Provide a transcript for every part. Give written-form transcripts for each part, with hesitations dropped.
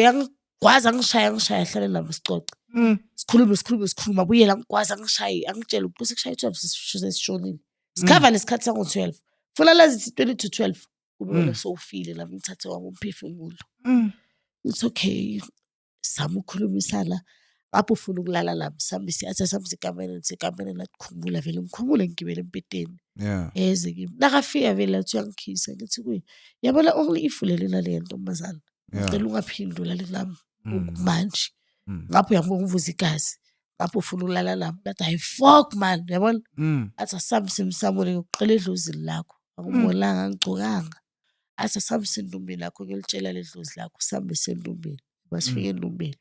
Yangigwaza ngishaya hlale nabo sicoce. Sikhuluma abuyela ngigwaza ngishaye angitshela ukuthi sekushaya 12 sesishonile. Sikhava nesikhathi sango-12. Funa lazi ithi 20 to 12 kube wena sowufile nami ngithathe wami umphefumulo. It's okay. Sama ukukhulumisana lapho ufuna ukulala lapho sihambise ikamereni lathi khumbula vele ngikhumule ngigibele empeteni. Eze kimi nakafika vele lathi uyangikhisa ngithi kuye yabona only ifulele nale ntombazana. Ngicela ungaphindi ulale nami manje. Ngapho uyabona uvuza igazi. Lapho ufuna ukulala nami. Ngathi hayi fuck man yabona. Athi asihambise emsamweni ngiyokuqela edlozini lakho. Angibonanga angigcokanga. Athi asihambise endumbeni lakho ngiyolitshela ledlozi lakho sihambise endumbeni. Masifike endumbeni.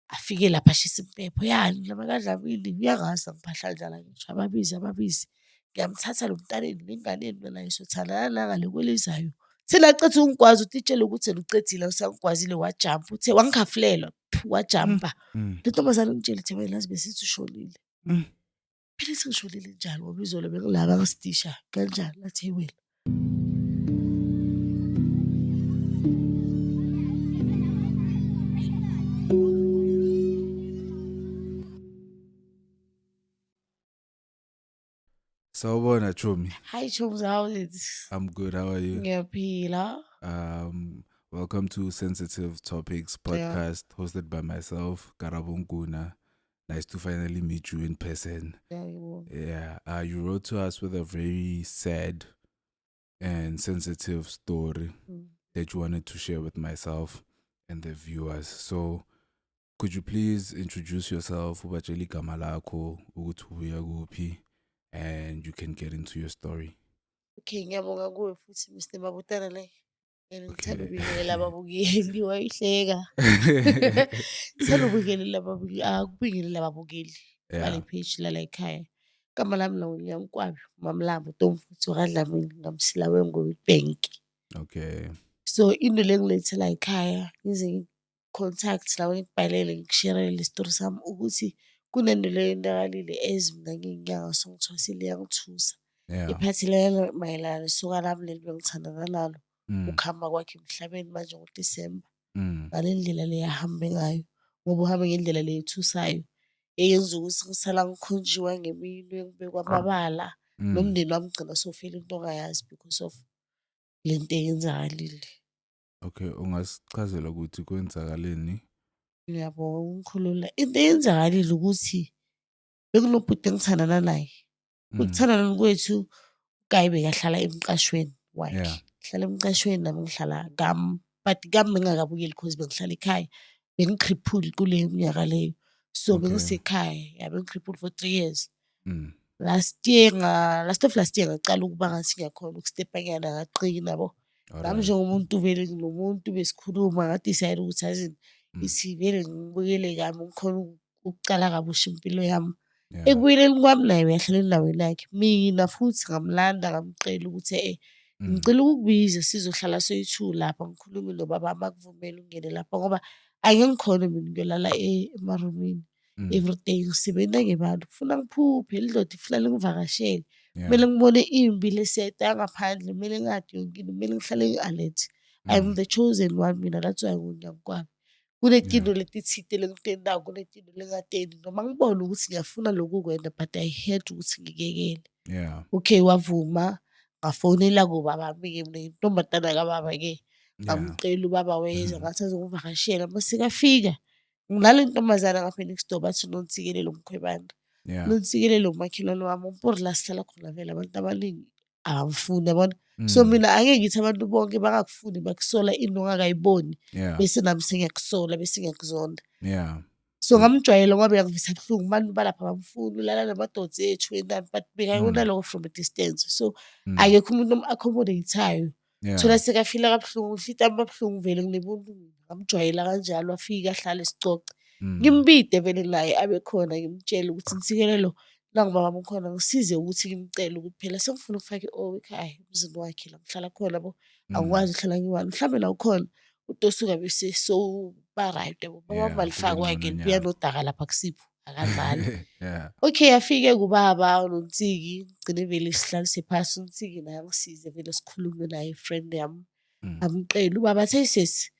Afike lapha ashisa impepho yani lama kaDlamini uyangasa ngiphahla njalo ngisho ababizi. Ngiyamthatha lo mntaneni nenganeni mina isothandana nangale kwelizayo. Thina cethe ungikwazi utitshela ukuthi ucedzile usangigwazile wajump uthe wangikhafulela wajumpa. Le ntombazana ngitshela ukuthi wena lazi besithi ushonile. Phela sengishonile njalo ngoba izolo bengilaka ngisidisha kanjani lathi wena. Sawubona Chomi. Hi Chomi, how is it? I'm good. How are you? Ngiyaphila. Welcome to Sensitive Topics podcast hosted by myself, Karabo Nkuna. Nice to finally meet you in person. Yeah. You wrote to us with a very sad and sensitive story that you wanted to share with myself and the viewers. So, could you please introduce yourself, ubacheli gama lakho, ukuthi ubuya kuphi, and you can get into your story. Okay, ngiyabonga kuwe futhi Mr. Mabutana le. Ngithanda ukubingelela ababukeli wayihleka. Ngithanda ukubingelela ababukeli, ukubingelela ababukeli bale page la ekhaya. Igama lami la uNyankwabi, Mamlambo Ntomfuthi kaDlamini ngamsila wengowe bank. Okay. So into lengilethela ekhaya ngize contact la ngibhalele ngishare le story sami ukuthi kunento leyendakalile ezimna nginyanga songithwasile yangithusa. Iphathelene mayelana soka lami leli bengithandana nalo ukuhamba kwakhe emhlabeni manje ngoDisemba. Ngalendlela le yahamba ngayo ngoba uhambe ngendlela le ethusayo eyenza ukuthi ngisala ngikhonjiwa ngeminwe ngibekwa amabala nomndeni wami gcina sofela into ongayazi because of lento eyenzakalile. Okay, ungasichazela ukuthi kwenzakaleni? Ngiyabonga ungikhulula. Into eyenzakalile ukuthi bekunobhuti engithandana naye. Ukuthandana kwethu uGayi bekahlala emqashweni wakhe. Hlala emqashweni nami ngihlala but kami bengingakabuyeli because bengihlala ekhaya. Bengicrippule kule minyaka leyo. So bengisekhaya, bengicrippule for 3 years. Last of last year ngaqala ukuba ngathi ngiyakhona ukustepanyana ngaqina yabo. Nami njengomuntu vele nginomuntu besikhuluma ngadecide ukuthi azini ithi vele ngibukele kami ngikhona ukucala kabusha impilo yami. Ekubuyeleni kwami naye uyahlala endaweni yakhe. Mina futhi ngamlanda ngamcela ukuthi ngicela ukukubiza sizohlala soyi2 lapha ngikhulume nobaba makuvumela ungene lapha ngoba ake ngikhona mina ngiyolala emarumini. Everyday ngisebenza ngebantu kufuna ngiphuphe lidoda ifuna ngivakashele. Kumele ngibone imbi leseta ngaphandle, kumele ngade yonkini, kumele ngihlale ngi-alert. I'm the chosen one mina, that's why nguNyankwabi. Kunetindo letithite lengitendako, kunetindo lengatendi noma ngibona ukuthi ngiyafuna lokhu kwenda but I had ukuthi ngikekele. Okay, wavuma ngafonela kubaba ke mina intombatana kababa-ke. Ngamcela ubaba weza ngathi azongivakashela masikafika. Ngilale intombazana ngaPhoenix Door bathi uNontsikelelo Mkhwebane. Nontsikelelo umakhelwane wami umpori la sihlala khona vele abantu abaningi abamfuni yabona. So mina ake ngithi abantu bonke bangakufuni bakusola into ongakayiboni bese nami sengiyakusola bese ngiyakuzonda. So ngamjwayela ngoba uyangivisa buhlungu abantu balapha bamfuni ulala namadodzi ethu enani but bekayibona lokho from a distance. So akekho umuntu omu-accommodateayo. Thola sekafila kabuhlungu uhlita ababuhlungu vele nginebuntu mina. Ngamjwayela kanjalo afika ahlale sicoce. Ngimbide vele naye abe khona ngimtshela ukuthi Ntsikelelo nangibaba mkhona ngisize ukuthi ngimcela ukuthi phela sengifuna ukufaka i-O ekhaya emzini wakhe la ngihlala khona yabo. Angikwazi ukuhlala ngiwani mhlawumbe la ukhona utosuka bese so ba right yabo baba malifaka kwakhe buya nodaka lapha kusipho akadlali. Okay afike kubaba uNontsiki gcine vele sihlalise phasi uNtsiki naye angisize vele sikhulume naye friend yami. Amcela ubaba athi sesi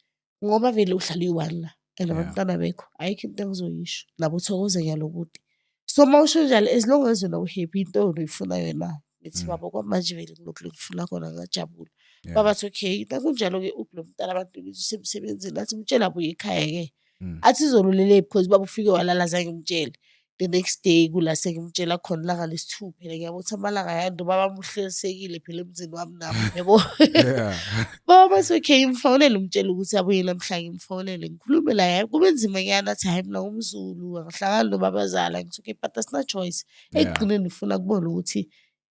ngoba vele uhlala iyi-one la and Yeah. abantwana bekho ayikho into engizoyisho nabo uthokoze ngalokude. So mawusho njalo as long as wena u-happy into oyifunayo na ngithi baba kwamanje vele ngilokhu ngikufuna khona ngajabula. Baba bathi okay nakunjalo-ke lo mntana abantu bethi usemsebenzini athi mtshela abuye ekhaya-ke. Athi izolo lele because baba ufike walala azange ngimtshele. The next day kula sengimtshela khona ilanga lesi-2 phela ngiyabona ukuthi amalanga ayanda ubaba wami uhlelisekile phela emzini wami nami yabo. Yeah. Baba bathi okay ngimfonele umtshele ukuthi abuye namhla ngimfonele ngikhulume la kube nzima athi hayi mina ngumZulu angihlangani nobabazala ngithi okay but asina-choice. Ekugcineni ngifuna kubona ukuthi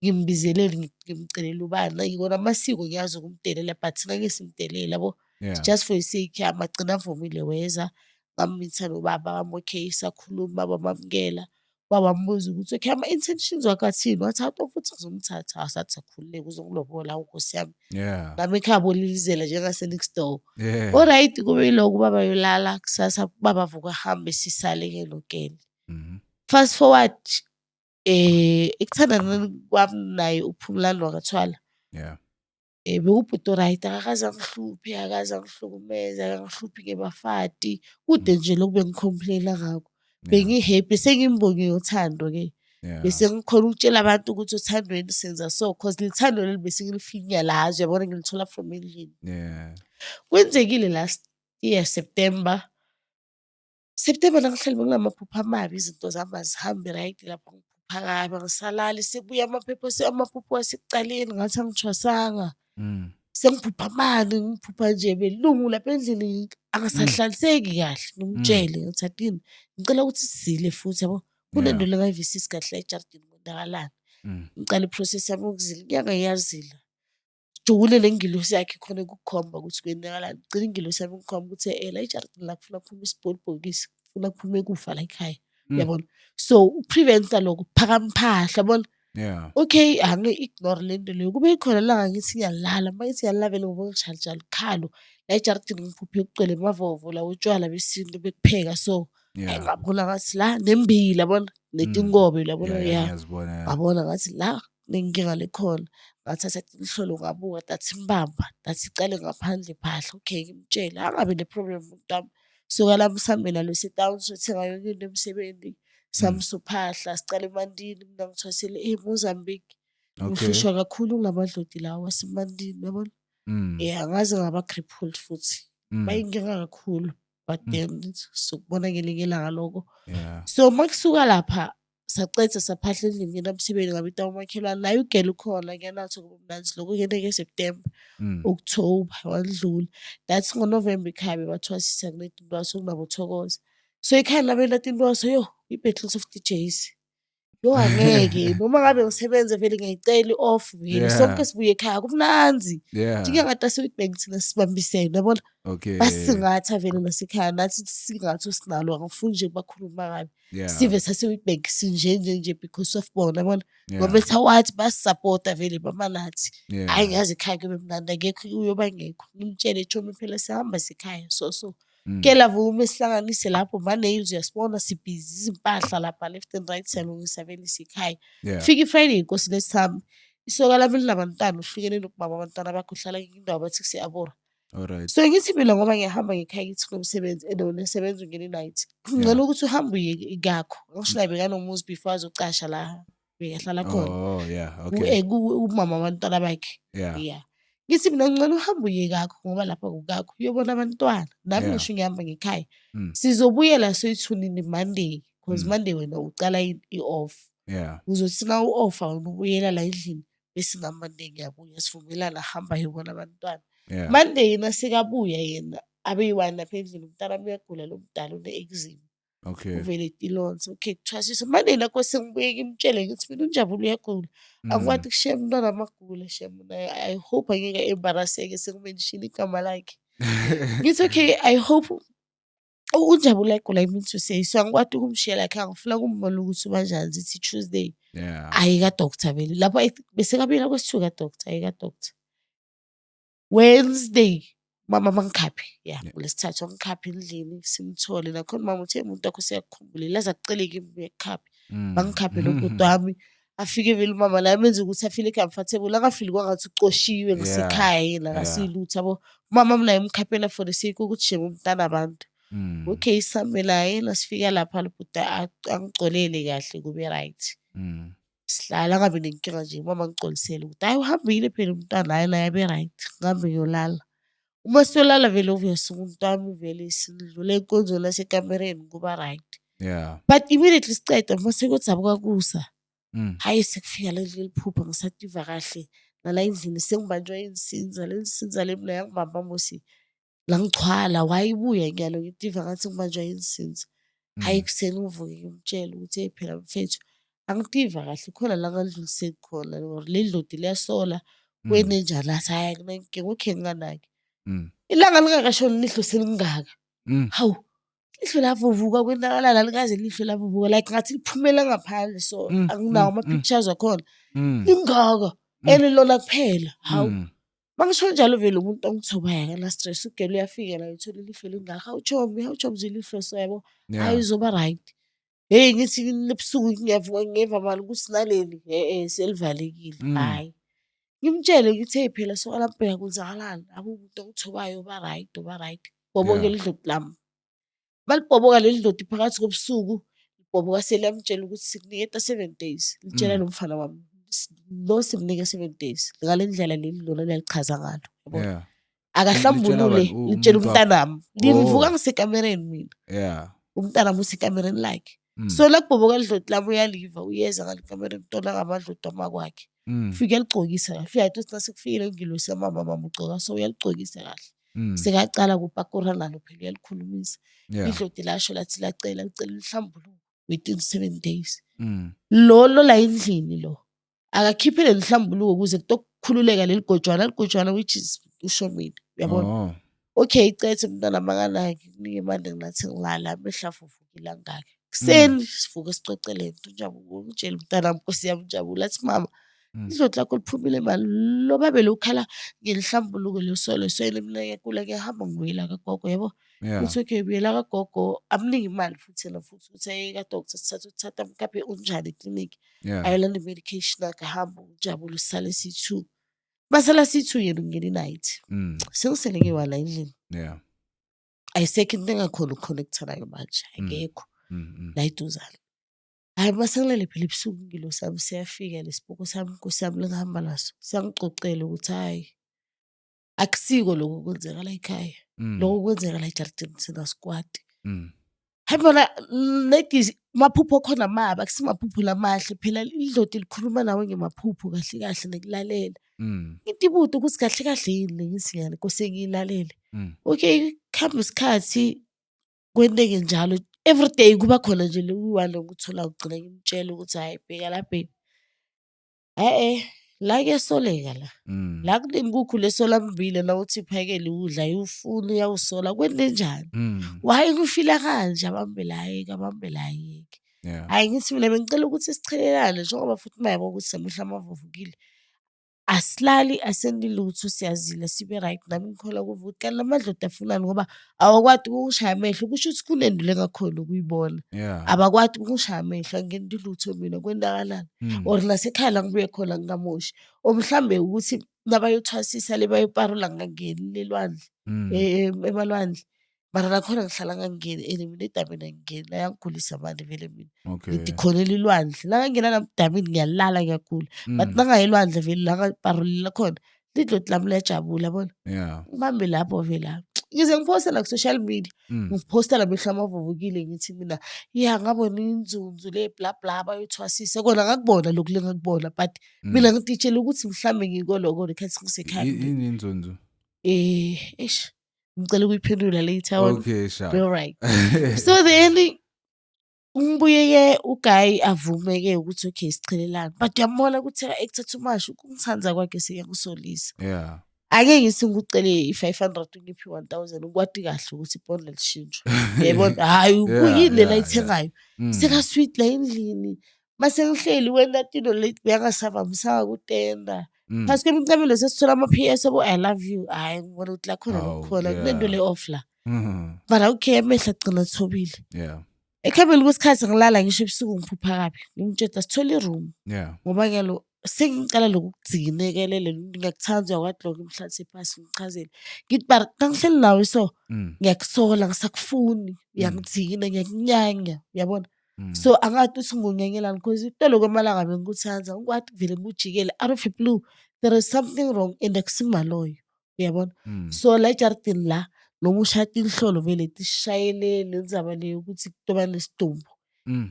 ngimbizelele ngimcelela ubani yikona amasiko ngiyazi ukumdelela but ngeke simdelele yabo. Yeah. Just for the sake yami agcina avumile weza ngamitha nobaba wami okay sakhuluma bamamukela. Baba wambuza ukuthi okay ama-intentions wakhe athini wathi hawu futhi ngizomthatha asathi akhululeke uzongilobola Nkosi yami. Yeah. Nami ekhaya bolilizela njengase-next door. Yeah. Alright kube yilokho ubaba yolala kusasa ubaba avuka ahambe sisale-ke nogele. Fast forward ekuthandaneni kwami naye uPhumlani wakaThwala. Yeah. Bekubhuti o-right akakaze angihluphe, akakaze angihlukumeze, akangihluphi ngebafati. Kude nje lokhu bengicomplain-a ngakho. Bengi-happy sengimbonge uthando-ke. Yeah. Bese ngikhona ukutshela abantu ukuthi othandweni senza so cause lithando leli bese ngilifinya la uyabona ngilithola from endlini. Yeah. Kwenzekile last year September nangihleli benginamaphupho amabi izinto zami azihambi right lapho ngiphupha kabi angisalali sekubuya amaphupho wasekucaleni ngathi angithwasanga. Sengiphupha amani ngiphupha nje belungu lapha endlini angisahlaliseki kahle ngimtshele ngithi Tatini ngicela ukuthi sizile futhi yabo. Kunento lengayivisisi kahle ejaridini kwenzakalani. Ngicala i-process yami yokuzila inyanga iyazila. Jule nengilosi yakhe khona ukukhomba ukuthi kwenzakalani. Gcina ingilosi yami ngikhomba ukuthi la ejaridini la kufuna kuphume isibhokisi kufuna kuphume kufa la ekhaya yabona. So uprevent lokho phakama phahla yabona. Yeah. Okay angi-ignore lento leyo kube khona la ngithi ngiyalala mayithi ngiyalala vele ngoba ngishalijala khalo la ejaridini ngiphuphe kugcwele amavovo la utshwala besintu bekupheka so. Hayi ngabona ngathi la nembili yabona netinkobe uyabona ngabona ngathi la nenkinga lekhona. Ngathatha inhlolo ngabuka dathi imbamba dathi icale ngaphandle phahla okay ngimtshele angabi ne-problem umuntu wami. Soka lami sihambe nalo se-town sothenga yonke into emsebenzi samsa uphahla sicale eMandini mina ngithwasele eMozambique. Ngihlushwa kakhulu ngamadlodi lawa waseMandini yabona. Angaze ngaba crippled futhi. Bayinkinga kakhulu but then sokubona ngelinye ilanga lokho. So makusuka lapha sacetha saphahla endlini ngena emsebenzini ngabita umakhelwane naye ugele ukhona ngiyanathi kube mnanzi lokho kuyena September. October wadlula. That's ngoNovember ekhaya bebathwasisa kunetintwaso kunabo Thokoza. So ekhaya labe latintwaso yo i-Battles of DJs. Yo angeke noma ngabe ngisebenza vele ngiyayicela i-off vele sonke sibuye ekhaya kumnanzi. Njengangata Sweetbank thina sibambisene yabona. Okay. Basingatha vele nasekhaya nathi singatho sinalo angifuni nje bakhuluma kabi. Sive sase-Witbank sinje because of bona yabona. No matter what basisupporta vele bama nathi. Hayi ngiyazi ekhaya kube mnandi akekho uyoba ngekho. Ngimtshele Chomi phela sihamba sekhaya so. Kela vume sihlanganise lapho ma-nails uyasibona sibhizi izimpahla lapha left and right siyalungisa vele sikhaya. Fika i-Friday inkosi lesihamba. Isoka lami linabantwana uhlukene nokubaba abantwana bakho uhlala indawo bathi kusiyabora. Alright. So ngithi mina ngoba ngiyahamba ngekhaya ngithi kunomsebenzi and wena usebenza ungena i-night. Ngicela ukuthi uhambe uye ikakho. Ngisho naye bekanomuzi before azocasha la bekahlala khona. Oh yeah, okay. Umama wabantwana bakhe. Yeah. Ngithi mina ngicela uhambe uye kakho ngoba lapha kukakho uyobona abantwana. Nami ngisho ngihamba ngekhaya. Sizobuyela soyithunini Monday because Monday wena ucala i-off. Uzothi na u-off ubuyela la endlini bese na Monday ngiyabuya sivumelana hamba yobona abantwana. Monday yena sekabuya yena abeyi-1 lapha endlini umntana wami uyagula lo mdala une-eczema. Okay. Uvele itilonzi okay kuthwasisa Monday lakho sengibuye ngimtshele ngithi mina uNjabulo uyagula. Angikwazi kushiya umntwana amagula shem I hope angeke embarrasseke sengimendishini igama lakhe. Ngithi okay I hope uNjabulo uyagula I mean to say so angikwazi ukumshiya la ekhaya ngifuna ukumbona ukuthi ubanjani zithi Tuesday. Ayi ka-doctor vele lapho bese kabuyela kwesithuka ka-doctor ayi ka-doctor. Wednesday mama mangikhaphe ngolesithathu angikhaphe endlini simthole nakhona mama uthe umuntu wakho seyakukhumbulile aza kucele kimi ekhaphe bangikhaphe nobhuti wami afike vele umama la amenza ukuthi afile comfortable angafili kwangathi ucoshiwe ngasekhaya yena akasilutho yabo. Umama mina emkhaphela for the sake ukuthi nje umntana abantu. Okay sihambe naye nasifika lapha bhuta angigcolele kahle kube right. Sihlala ngabe nenkinga nje umama ngigcolisele ukuthi hayi uhambile phela umntwana hayi naye abe right ngihambe ngiyolala. Uma siyolala vele obviously umuntu wami vele sidlule enkonzweni lasekamereni kuba right. But immediately siceda mase kuthi abukakusa. Hayi sekufika leli phupha ngisativa kahle nala endlini sengibanjwa insinza lensinza lemina yangibamba mosi la ngichwala wayibuya nyalo ngitiva ngathi ngibanjwa insinza. Hayi kuseni uvuke ngimtshela ukuthi hey phela mfethu angitiva kahle khona la ngandlulise khona or le dlodi liyasola kwenenjani athi hayi kunenkinga okay nginganaki. Ilanga lingakashoni lihlo selingaka. Hawu lihlo lavuvuka kwenakala la likaze lihlo lavuvuka like ngathi liphumela ngaphandle so anginawo ama pictures akhona. Lingaka elilona kuphela. Hawu mangisho njalo vele umuntu ongithobayo kana stress ugele uyafika la uthola ilihlo lingaka. Hawu chomi zilihlo so yabo. Hayi uzoba right. Hey ngithi lebusuku ngiyavuka ngeva mali ukuthi naleli selivalekile. Hayi ngimtshele ngithi hey phela so alambheka kwenzakalani abo umuntu ongithobayo uba right. Boboke lidloti lami. Balibhoboka leli dloti phakathi kobusuku libhoboka seliyamtshela ukuthi sikuniketa 7 days. Litshela lo mfana wami lo simnike 7 days. Ngalendlela leli lona liyalichaza ngalo yabo. Akahlambulule litshela umntanami. Ngivuka ngisekamereni mina. Umntanami usekamereni like. So la kubhoboka lidloti lami uyaliva uyeza ngalikamereni utona ngamadloti amakwakhe. Ufike eligcokisa kahle. Uyathi uthi nasekufikile ngilosi mama ugcoka so uyaligcokisa kahle. Sekacala kupakura nalo phela uyalikhulumisa. Idloti lasho lathi licela lihlambuluke within 7 days. Lo la endlini lo akakhiphe le lihlambuluko ukuze kutokukhululeka leli gojwana which is ushomile uyabona. Okay icethe umntana makanaki kunike imali nginathi ngilala amehlafuvukile angaka. Kuseni sivuke sicocele into Njabulo ngitshela umntana Nkosi yami Njabula athi mama idloti lakho liphumile mali lo babe lokhala ngelihlambuluko lesolo soyile mina kula ngihamba ngibuyela kagogo yabo. Uthi okay buyela kagogo amningi imali futhi yena futhi uthi ka doctor uthatha mkaphe unjani eclinic. Ayolanda medication akahamba uJabula usale C2. Basala C2 yena ungena night. Sengisele ngewala endlini. Ayisekho into engakhona ukuconnecta nayo manje akekho. La iduzana. Hayi masengilele phela ebusuku ngilo sami siyafika lesibhuku sami Nkosi yami lengihamba naso. Siyangicocela ukuthi hayi akusiko lokho kwenzeka la ekhaya. Lokho kwenzeka la ejardini sina squad. Hayi bona ladies maphupho khona maba kusimaphupho lamahle phela idloti likhuluma nawe ngemaphupho kahle nekulalela. Ngithi buthi ukuthi kahle yini ngisingane Nkosi ngiyilalele. Okay khamba isikhathi kwenteke njalo everyday kuba khona nje lokuyiwalo ukuthola ugcina ngimtshela ukuthi hayi bheka la baby. La kuyasoleka la. La kunenkukhu lesola mbile na uthi phakele udla ayufuni uyawusola kwenzenjani. Why kufila kanje abambelaye. Hayi ngithi mina bengicela ukuthi sichelelane njengoba futhi mayabo ukuthi semihla amavuvukile. Asilali asendilutho siyazila sibe right nami ngikhola kuvuka kanti lamadloda afunani ngoba awakwadi ukushaya amehlo kusho ukuthi kunendule ngakhona ukuyibona. Abakwadi ukushaya amehlo angendilutho mina kwendakalani or nasekhaya la ngibuye khona ngikamoshi or mhlambe ukuthi nabayothwasisa le bayoparula ngangeni lelwandle emalwandle mara nakhona ngihlala ngangeni mina edamini angingeni la yangigulisa manje vele mina. Ngithi khona elilwandle la ngangena namdamini ngiyalala ngiyagula but nangayelwandle vele la ngaparulela khona lidloti lami liyajabula yabona. Ngibambe lapho vele ngize ngiphosta la ku social media ngiphosta la mehla amavuvukile ngithi mina ngabona inzunzu le bla bla bayothwasisa kona ngakubona lokhu lengakubona but mina ngititshela ukuthi mhlambe ngikoloko lekhathi ngisekhaya. Yini inzunzu? Ngicela ukuyiphendula later on. Okay, sure. All right. So then ngibuyeke uGuy avume-ke ukuthi okay sichelelane but uyambona ukuthi ekuthatha umasho ukungithanza kwakhe siyangisolisa. Ake ngithi ngikucele i500 ungiphi 1000 ukwati kahle ukuthi ibhondo lishintshwe. Yabona hayi kuyini la ithengayo. Seka sweet la endlini. Mase ngihleli wena tino late beyangasavamisanga kutenda. Phasi kwemicamelo sesithola ama-PS abo I love you. Hayi ngibona ukuthi la khona nokukhona kunento le off la. But okay amehla agcina thobile. Ekuhambeni kwesikhathi ngilala ngisho ebusuku ngiphupha kabi. Ngimtshela sithole i-room. Yeah. Ngoba ngiyalo sengicala lokugcinekelele ngiyakuthanda uyakwazi lokho ngimhlalise phasi ngichazele. Ngithi mara kangihleli nawe so ngiyakusola ngisakufuni uyangidina ngiyakunyanya uyabona. So angathi uthi nginyanyelani because itolo kwamalanga bengikuthanda ngikwazi kuvele ngujikele out of the blue there is something wrong and akusimaloyo uyabona. So la ejaridini la noma ushada inhlolo vele tishayele lenzaba leyo ukuthi kutoba nesidumbu.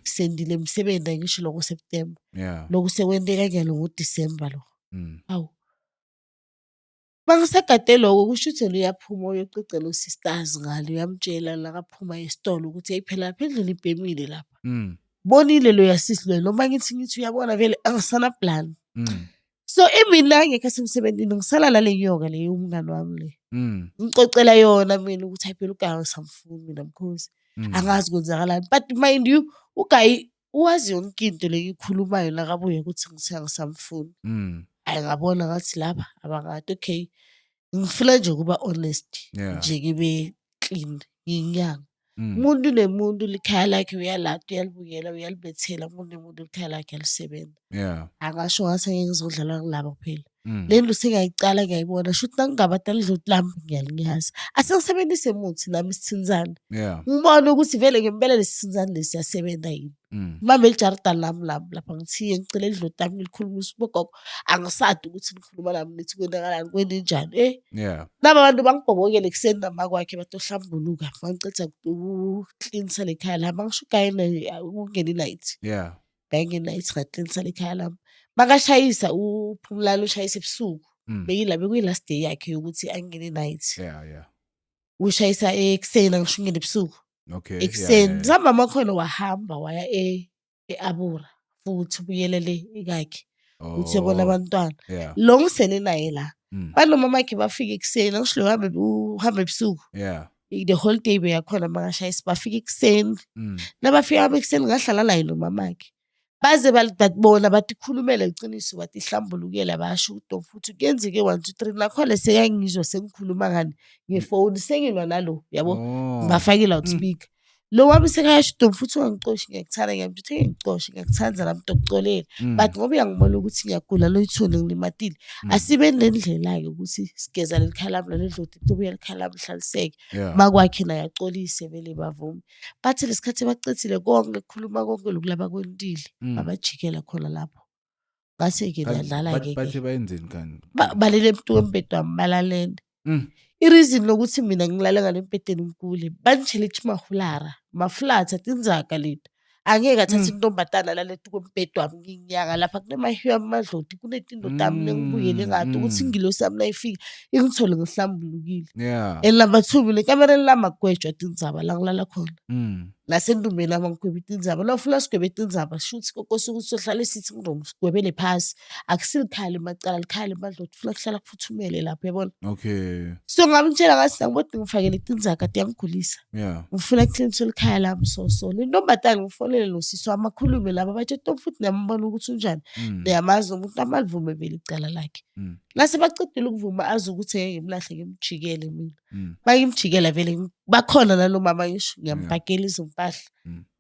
Sendile emsebenzi ngisho lokho September. Yeah. Lokhu sekwente kanjalo ngoDisemba lo. Awu. Mangisagade lokho kusho ukuthi uyaphuma uyocicela usisters ngale uyamtshela la kaphuma esitolo ukuthi hey phela lapha endlini ibhemile lapha. Bonile lo yasisi lo noma ngithi uyabona vele angisana plan. So mina ngekho semsebenzini ngisala lale nyoka le umngani wami le. Ngicocela yona mina ukuthi ayiphela ugayi samfuni mina mkhosi. Angazi kwenzakalani but mind you ugayi uwazi yonke into leyikhulumayo nakabuye ukuthi ngisamfuni. Ngabona ngathi lapha abangade okay ngifuna nje ukuba honest nje ngibe clean nginyanga. Umuntu nemuntu likhaya lakhe uyalada uyalibukela uyalibethela umuntu nemuntu likhaya lakhe alisebenza. Yeah. Angasho ngathi ngeke ngizodlala ngilabo kuphela. Lento sengiyayicala ngiyayibona shuthi nangingabadala idloti lami ngiyalinyaza. Asengisebenzise muthi nami isithinzana. Yeah. Ngibona ukuthi vele ngempela lesithinzana lesi siyasebenza yini. Mama elijardani lami lapha ngithiye ngicela idloti lami ngilikhulumise ugogo angisadi ukuthi nikhuluma nami nithi kwenakalani kwenenjani Yeah. Laba bantu bangibhobokele kuseni namakwakhe batohlambuluka bangicetha ukuklinisa lekhaya lami bangisho ugayina ukungena night. Yeah. Bangena night ngaklinisa lekhaya lami. Makashayisa uphumlalo ushayisa ebusuku. Bekuyila last day yakhe ukuthi angene night. Yeah, yeah. Ushayisa ekuseni angisho ungene ebusuku. Okay. Ekuseni zama makhona wahamba waya eAbura futhi ubuyelele ekakhe. Uthi yabona abantwana. Yeah. Lo ngisene naye la. Banomama wakhe bafika ekuseni angisho uhamba ebusuku. Yeah. The whole day beyakhona makashayisa bafika ekuseni. Nabafika ekuseni ngahlala la yilo mamakhe. Baze babona bathi khulumele iqiniso bathi ihlambulukela basho uDom futhi kuyenzeke 1 2 3 nakhona sekangizwa sengikhuluma ngani ngefoni sengilwa nalo yabo ngafaka loudspeaker. Lo wami sekayasho uDom futhi ungangixoshi ngiyakuthanda ngiyamthe ngicoshe ngiyakuthanda nami ntokuxolela but ngoba uyangibona ukuthi ngiyagula lo ithuni ngilimatile asibe nendlela ke ukuthi sigeza lelikhala lami ledloti tobuya lelikhala lami hlaliseke makwakhe naye axolise vele bavume bathi lesikhathi bacethile konke ukukhuluma konke lokulaba kwentile abajikela khona lapho ngase ke ndadlala ke bathi bayenzeni kanti balele ebusuku embedwami balalele ireason lokuthi mina ngilale ngale embedeni ngikule banitshela ithi maflat atinzaka lento angeke athathe intombatana lalethi kwembedwami nginyaka lapha kunemahiya amadloti kunetindodami nengibuyele ngathi ukuthi ingilosi yami nayifika ingithole ngihlambulukile number 2 le kamereni lami akugwejwa atinzaba la ngilala khona nasendumbeni lami ngikwebe itinzaba la ufuna sigwebe itinzaba shuthi kokosa ukuthi sohlala isithi ngiromo sigwebele phasi akusilikhali macala likhali emadloti funa kuhlala kufuthumele lapho yabona. Okay. So ngabintshela ngathi ngibodi ngifakele itinzaka kade yangigulisa. Yeah. Ngifuna ukucleanse likhaya lami so le ntombatana ngifonele nosisi amakhulume laba bathi Tom futhi niyambona ukuthi unjani niyamazi umuntu amalivume vele icala lakhe. Lase bacedile ukuvuma azi ukuthi ngeke ngimlahle ngimjikele mina. Bayimjikela vele bakhona nalo mama ngisho ngiyambhakela izimpahla.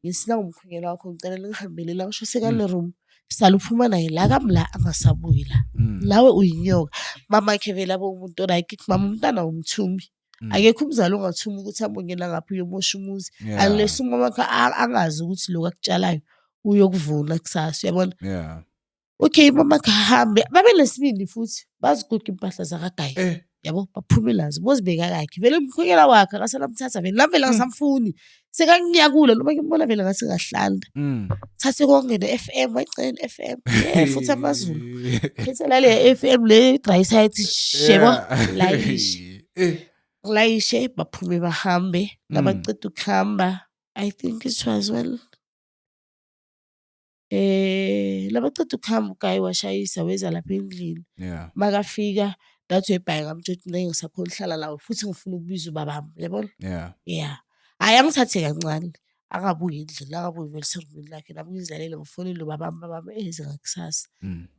Ngisina umkhwengela wakho ngicela ngihambele la ngisho sekale room sala uphuma naye la kamla angasabuyi la. Lawe uyinyoka mama khe vele abo umuntu like mama umntana umthumi. Akekho umzali ongathuma ukuthi abongela ngaphi uyomosha umuzi unless umama wakhe angazi ukuthi lokho akutshalayo uyokuvuna kusasa uyabona. Yeah. Okay mama kahambe babe lesibindi futhi baziguqa impahla zakagayi yabo baphumelazi bozibeka kakhe vele umkhwekela wakhe akasanamthatha vele nami vele ngisamfuni sekangiyakula noma ngimbona vele ngase ngahlanda thathe konke ne-FM wayicela ne-FM futhi amazulu phethe lale FM le dry site shebo layishe baphume bahambe nabaceda ukuhamba I think it was well labaceda ukuhamba ugayi washayisa weza lapha endlini makafika dathi ebhayi ngamtshela ukuthi ngisakhona uhlala lawo futhi ngifuna ukubiza ubabami yabona. Yeah. Hayi angithathe kancane angabuyi endlini angabuyi vele serumini lakhe nami ngizidlalele ngifonele ubaba eze ngakusasa.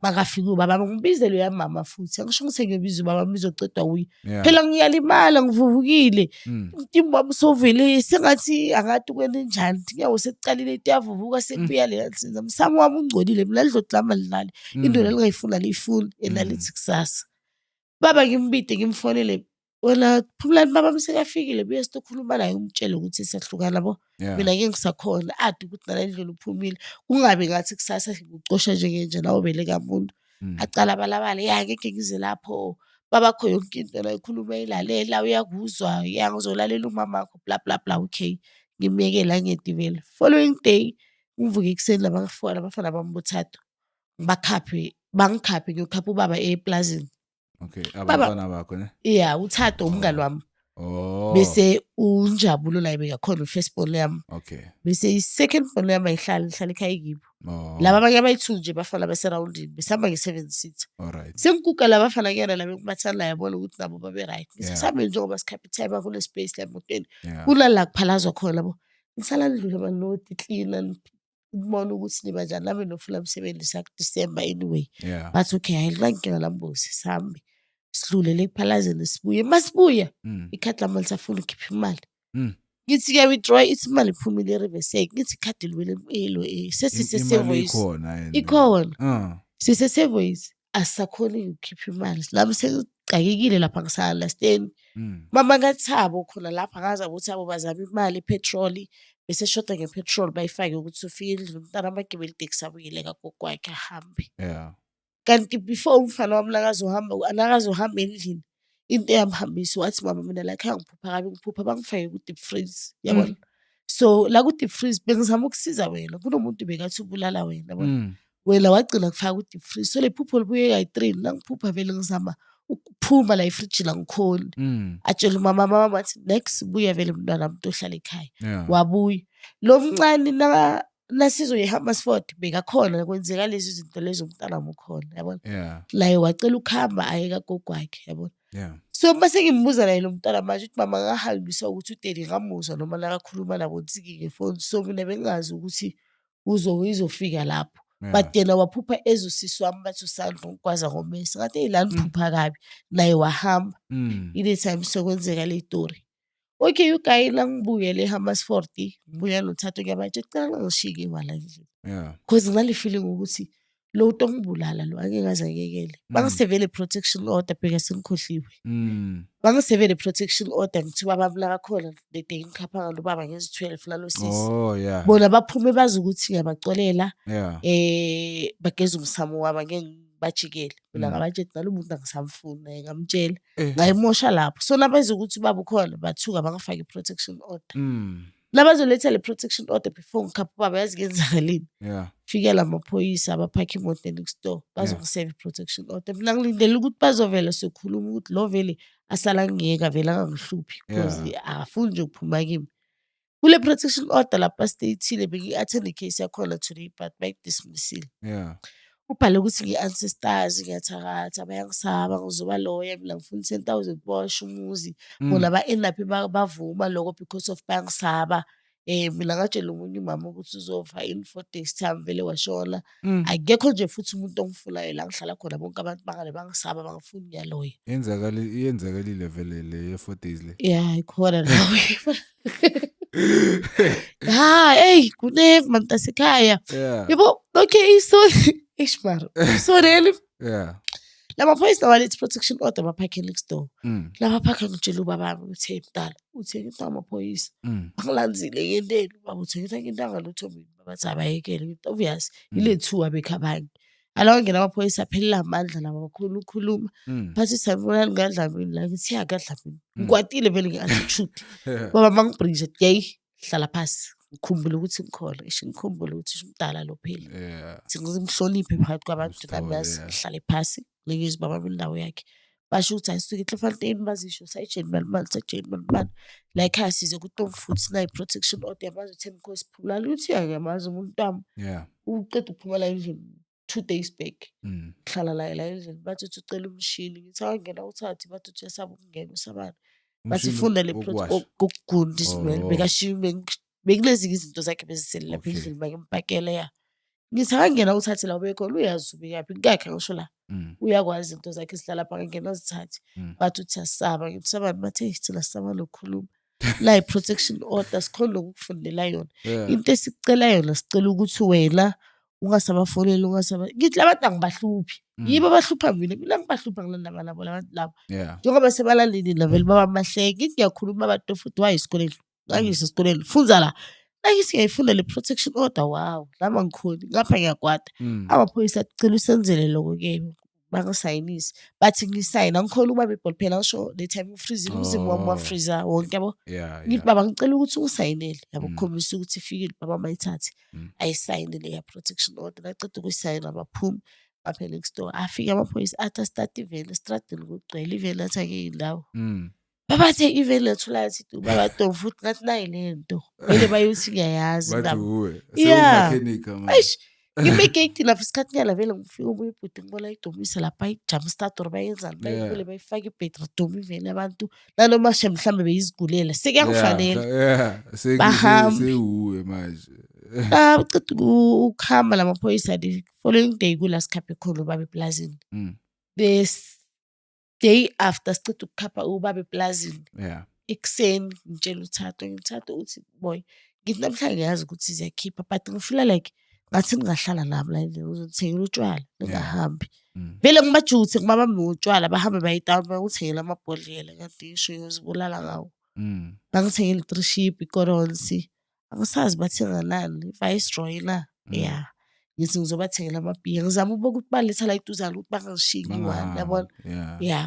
Makafika ubaba ngibizele uyamama futhi angisho ngithi ngiyobiza ubaba izocedwa uye phela ngiyalimala ngivuvukile umtimba wami sovele sengathi angathi kwenenjani nyawo sekucalile itiyavuvuka sekubuya le nsinza msamo wami ungcolile mina lidloti lami alidlali into lingayifuna liyifuna enalithi kusasa. Baba ngimbide ngimfonele wena Phumlani baba msekafikile buye sitokhuluma naye umtshele ukuthi siyahlukana yabo. Mina ngeke ngisakhona ade ukuthi nala indlela uphumile kungabe ngathi kusasa ngicosha njengenje nawe beleka umuntu acala balabale ngeke ngize lapho babakho yonke into la ikhuluma ilalela uyakuzwa ngizolalela umamakho bla bla bla. Okay ngimyekela ngedivela following day ngivuke ekuseni labafana bami bothathu bangikhaphe ngiyokhapha ubaba eplazini. Okay, abantwana bakho ne? Yeah, uThado umngani wami. Bese uNjabulo la bekakhona first born yami. Okay. Bese i-second born yami ihlala ekhaya kibo. Laba abanye abayithu nje bafana baseroundini besihamba nge7 seat. Alright. Sengikuka laba bafana kuyena la bekubathana yabona ukuthi nabo babe right. Ngisahambe njengoba sikhappy time akule space la emotweni. Kulala kuphalazwa khona yabo. Ngisala ndlule amanoti clean ukubona ukuthi niba njani nami nofuna umsebenzi sak December anyway. Bathi okay ayilwankinga lambosi sihambe. Sidlulele ephalazeni sibuye masibuya ikhadi lami lisafuna ukhipha imali ngithi ke withdraw ithi imali iphumile reverse ngithi ikhadi liwele sesisesevoice ikhona sisesevoice asisakhona ukukhipha imali lami sengicakekile lapha ngisaunderstand mama kaThabo khona lapha ngaza ukuthi abo bazama imali petrol bese shoda ngepetrol bayifake ukuthi ufike endlini umntana amagibeli taxi abuyele kagogo wakhe ahambe. Kanti before umfana wami nakazohamba endlini into eyamhambisa wathi mama mina la ekhaya ngiphupha kabi ngiphupha bangifake ku-deep freeze yabona. So la ku-deep freeze bengizama ukusiza wena kunomuntu bekathi ubulala wena yabona. Wena wagcina kufaka ku-deep freeze so le phupho libuye kayi-3 nangiphupha vele ngizama ukuphuma la efrijini angikhoni. Atshela umama wathi next buya vele mntwana wami ohlala ekhaya wabuya lo mncane nasizo yeHammersfort bekakhona kwenzeka lezi zinto lezo umntana wami ukhona yabona. La wacela ukuhamba aye kagogo wakhe yabona. So mase ngimbuza naye lo mntana manje uthi mama ngahambisa ukuthi uDaddy ngamuzwa noma nakakhuluma nabo nsiki ngefoni so mina bengazi ukuthi izofika lapho. But yena waphupha ezusisi wami bathi usandla ngikwaza ngomesi ngathi hey la niphupha kabi naye wahamba ile time sokwenzeka le story. Okay uGayi la ngibuyele eHammersfort ngibuya noThado kuyabatshe cela ngishike wala endlini. Because nginale feeling ukuthi lo ongibulala lo ake ngaze ayekele. Bangisevele protection order bheka sengikhohliwe. Bangisevele protection order ngithi baba la kakhona the day ngikhapha ngalo baba ngezi12 lalo sisi. Bona baphume bazi ukuthi ngiyabacolela bageza umsamo waba bajikele mina ngabatshela nalo umuntu angisamfuna ngamtshela ngayimosha lapho so nabeze ukuthi baba ukhona bathuka bangafaka i-protection order nabazoletha le protection order before ngikhapha baba yazi kenzakalini fikela amaphoyisa abaphakha imoto next door bazongiseva i-protection order mina ngilindele ukuthi bazovela sokhuluma ukuthi lo vele asala ngiyeka vele angangihluphi because akafuni nje ukuphuma kimi kule protection order lapha stateile bengi-attend icase yakhona today but bayidismissile ubhale ukuthi ngi-ancestors ngiyathakatha bayangisaba ngizoba lawyer mina ngifuna 10,000 bosh umuzi bona ba-end-up bavuma lokho because of bayangisaba mina ngatshela umunye umama ukuthi uzova in 4 days time vele washona akekho nje futhi umuntu ongifunayo la ngihlala khona bonke abantu bangale bangisaba bangifuni ngiyaloya yenzakalile vele le 4 days le ikhona lawe hey kuningi mantasekhaya yebo okay so Ishmar. So really? Lama phoyisa walethi protection order baphakhe next door. Lama phakhe ngitshela ubaba ukuthi mdala uthenge into amaphoyisa. Angilanzile yenteni baba uthenge into angalutho mina bathi abayekele obvious ile 2 abekhabanye. Alawo ngena amaphoyisa phelela amandla laba bakhulu ukukhuluma. Bathi sabona ngadla mina la ngithi yakadla mina. Ngikwatile vele ngi-attitude. Baba mangibrinje day hlala phansi. Ngikhumbula ukuthi ngikhona ngikhumbula ukuthi umdala lo phela ngizimhloniphe phakathi kwabantu nami sihlale phasi ngeke baba indawo yakhe basho ukuthi ayisuke eCliffordton bazisho sayijeni mali la ekhaya size kuTom futhi na protection order yabazo 10 course Phumlani uthi ngiyamazi umuntu wami uqeda ukuphuma la endlini 2 days back hlala la endlini bathi ucela umshini ngithi awangena uthathi bathi uyasaba ukungena usabani bathi funda le protocol kokugunda isibele bekashime bekulezi izinto zakhe bezisele lapha endlini bakimpakele ya. Ngithi akangena uthathe la ubekhona uyazi ubekaphi ngakhe ngisho la. Uyakwazi izinto zakhe zihlala lapha angena uzithathe. Bathi uthi asaba ngithi sabani bathe thina sisaba lokukhuluma. La i-protection order sikhona ukufundela yona. Into esicela yona sicela ukuthi wena ungasabafoneli ngithi labantu angibahluphi. Yibo abahlupha mina ngibahlupha ngilandaba nabo labantu labo. Njengoba sebalalini la vele baba mahleke ngiyakhuluma abantu futhi wayesikoleni. Ngangise esikoleni funza la. Ngithi ngiyayifunda le protection order wow lama ngikhona ngapha ngiyakwata. Amaphoyisa acela usenzele lokho ke bangisayinisi bathi ngisayina ngikhona ubaba ibholi phela ngisho le time freeze umzimba wami wa freezer wonke yabo. Ngithi baba ngicela ukuthi ungisayinele yabo ukukhombisa ukuthi ifikile baba mayithathe ayisayinele ya protection order naceda ukuyisayina baphuma baphela next door afika amaphoyisa athi start iveni estradini kugcwele iveni athi ake indawo. Babathe iveni lethula athi baba Tom futhi ngathi nayi lento vele bayothi ngiyayazi ndaba. Sewumechanic manje. Ngimegate lapha isikhathi nyala vele ngifika ubuye ibhuti ngibona idomisa lapha ijam start or bayenzani bayivule bayifaka ibhetri dom iveni abantu nanoma mhlambe beyizigulela sekuyakufanele sewuwe manje. Baceda ukuhamba lamaphoyisa the following day kula sikhaphe khona ubaba eplazini. This day after siceda ukukhapha ubaba eplazini. Ekuseni ngitshela uThatho uthi boy ngithi namhlanje ngiyazi ukuthi siyakhipha but ngifila like ngathi ningahlala nabo la endlini uzothengela utshwala ningahambi. Vele ngibajuthe ngibabambe utshwala bahambe bayitown bayuthengela amabhodlela kanti ngisho yozibulala ngawo. Bangithengele 3 ship ikoronsi. Angisazi bathenga nani Viceroy la. Ngithi ngizobathengela amabhiya ngizama ukuthi baletha la iduzana ukuthi bangishiyi one yabona.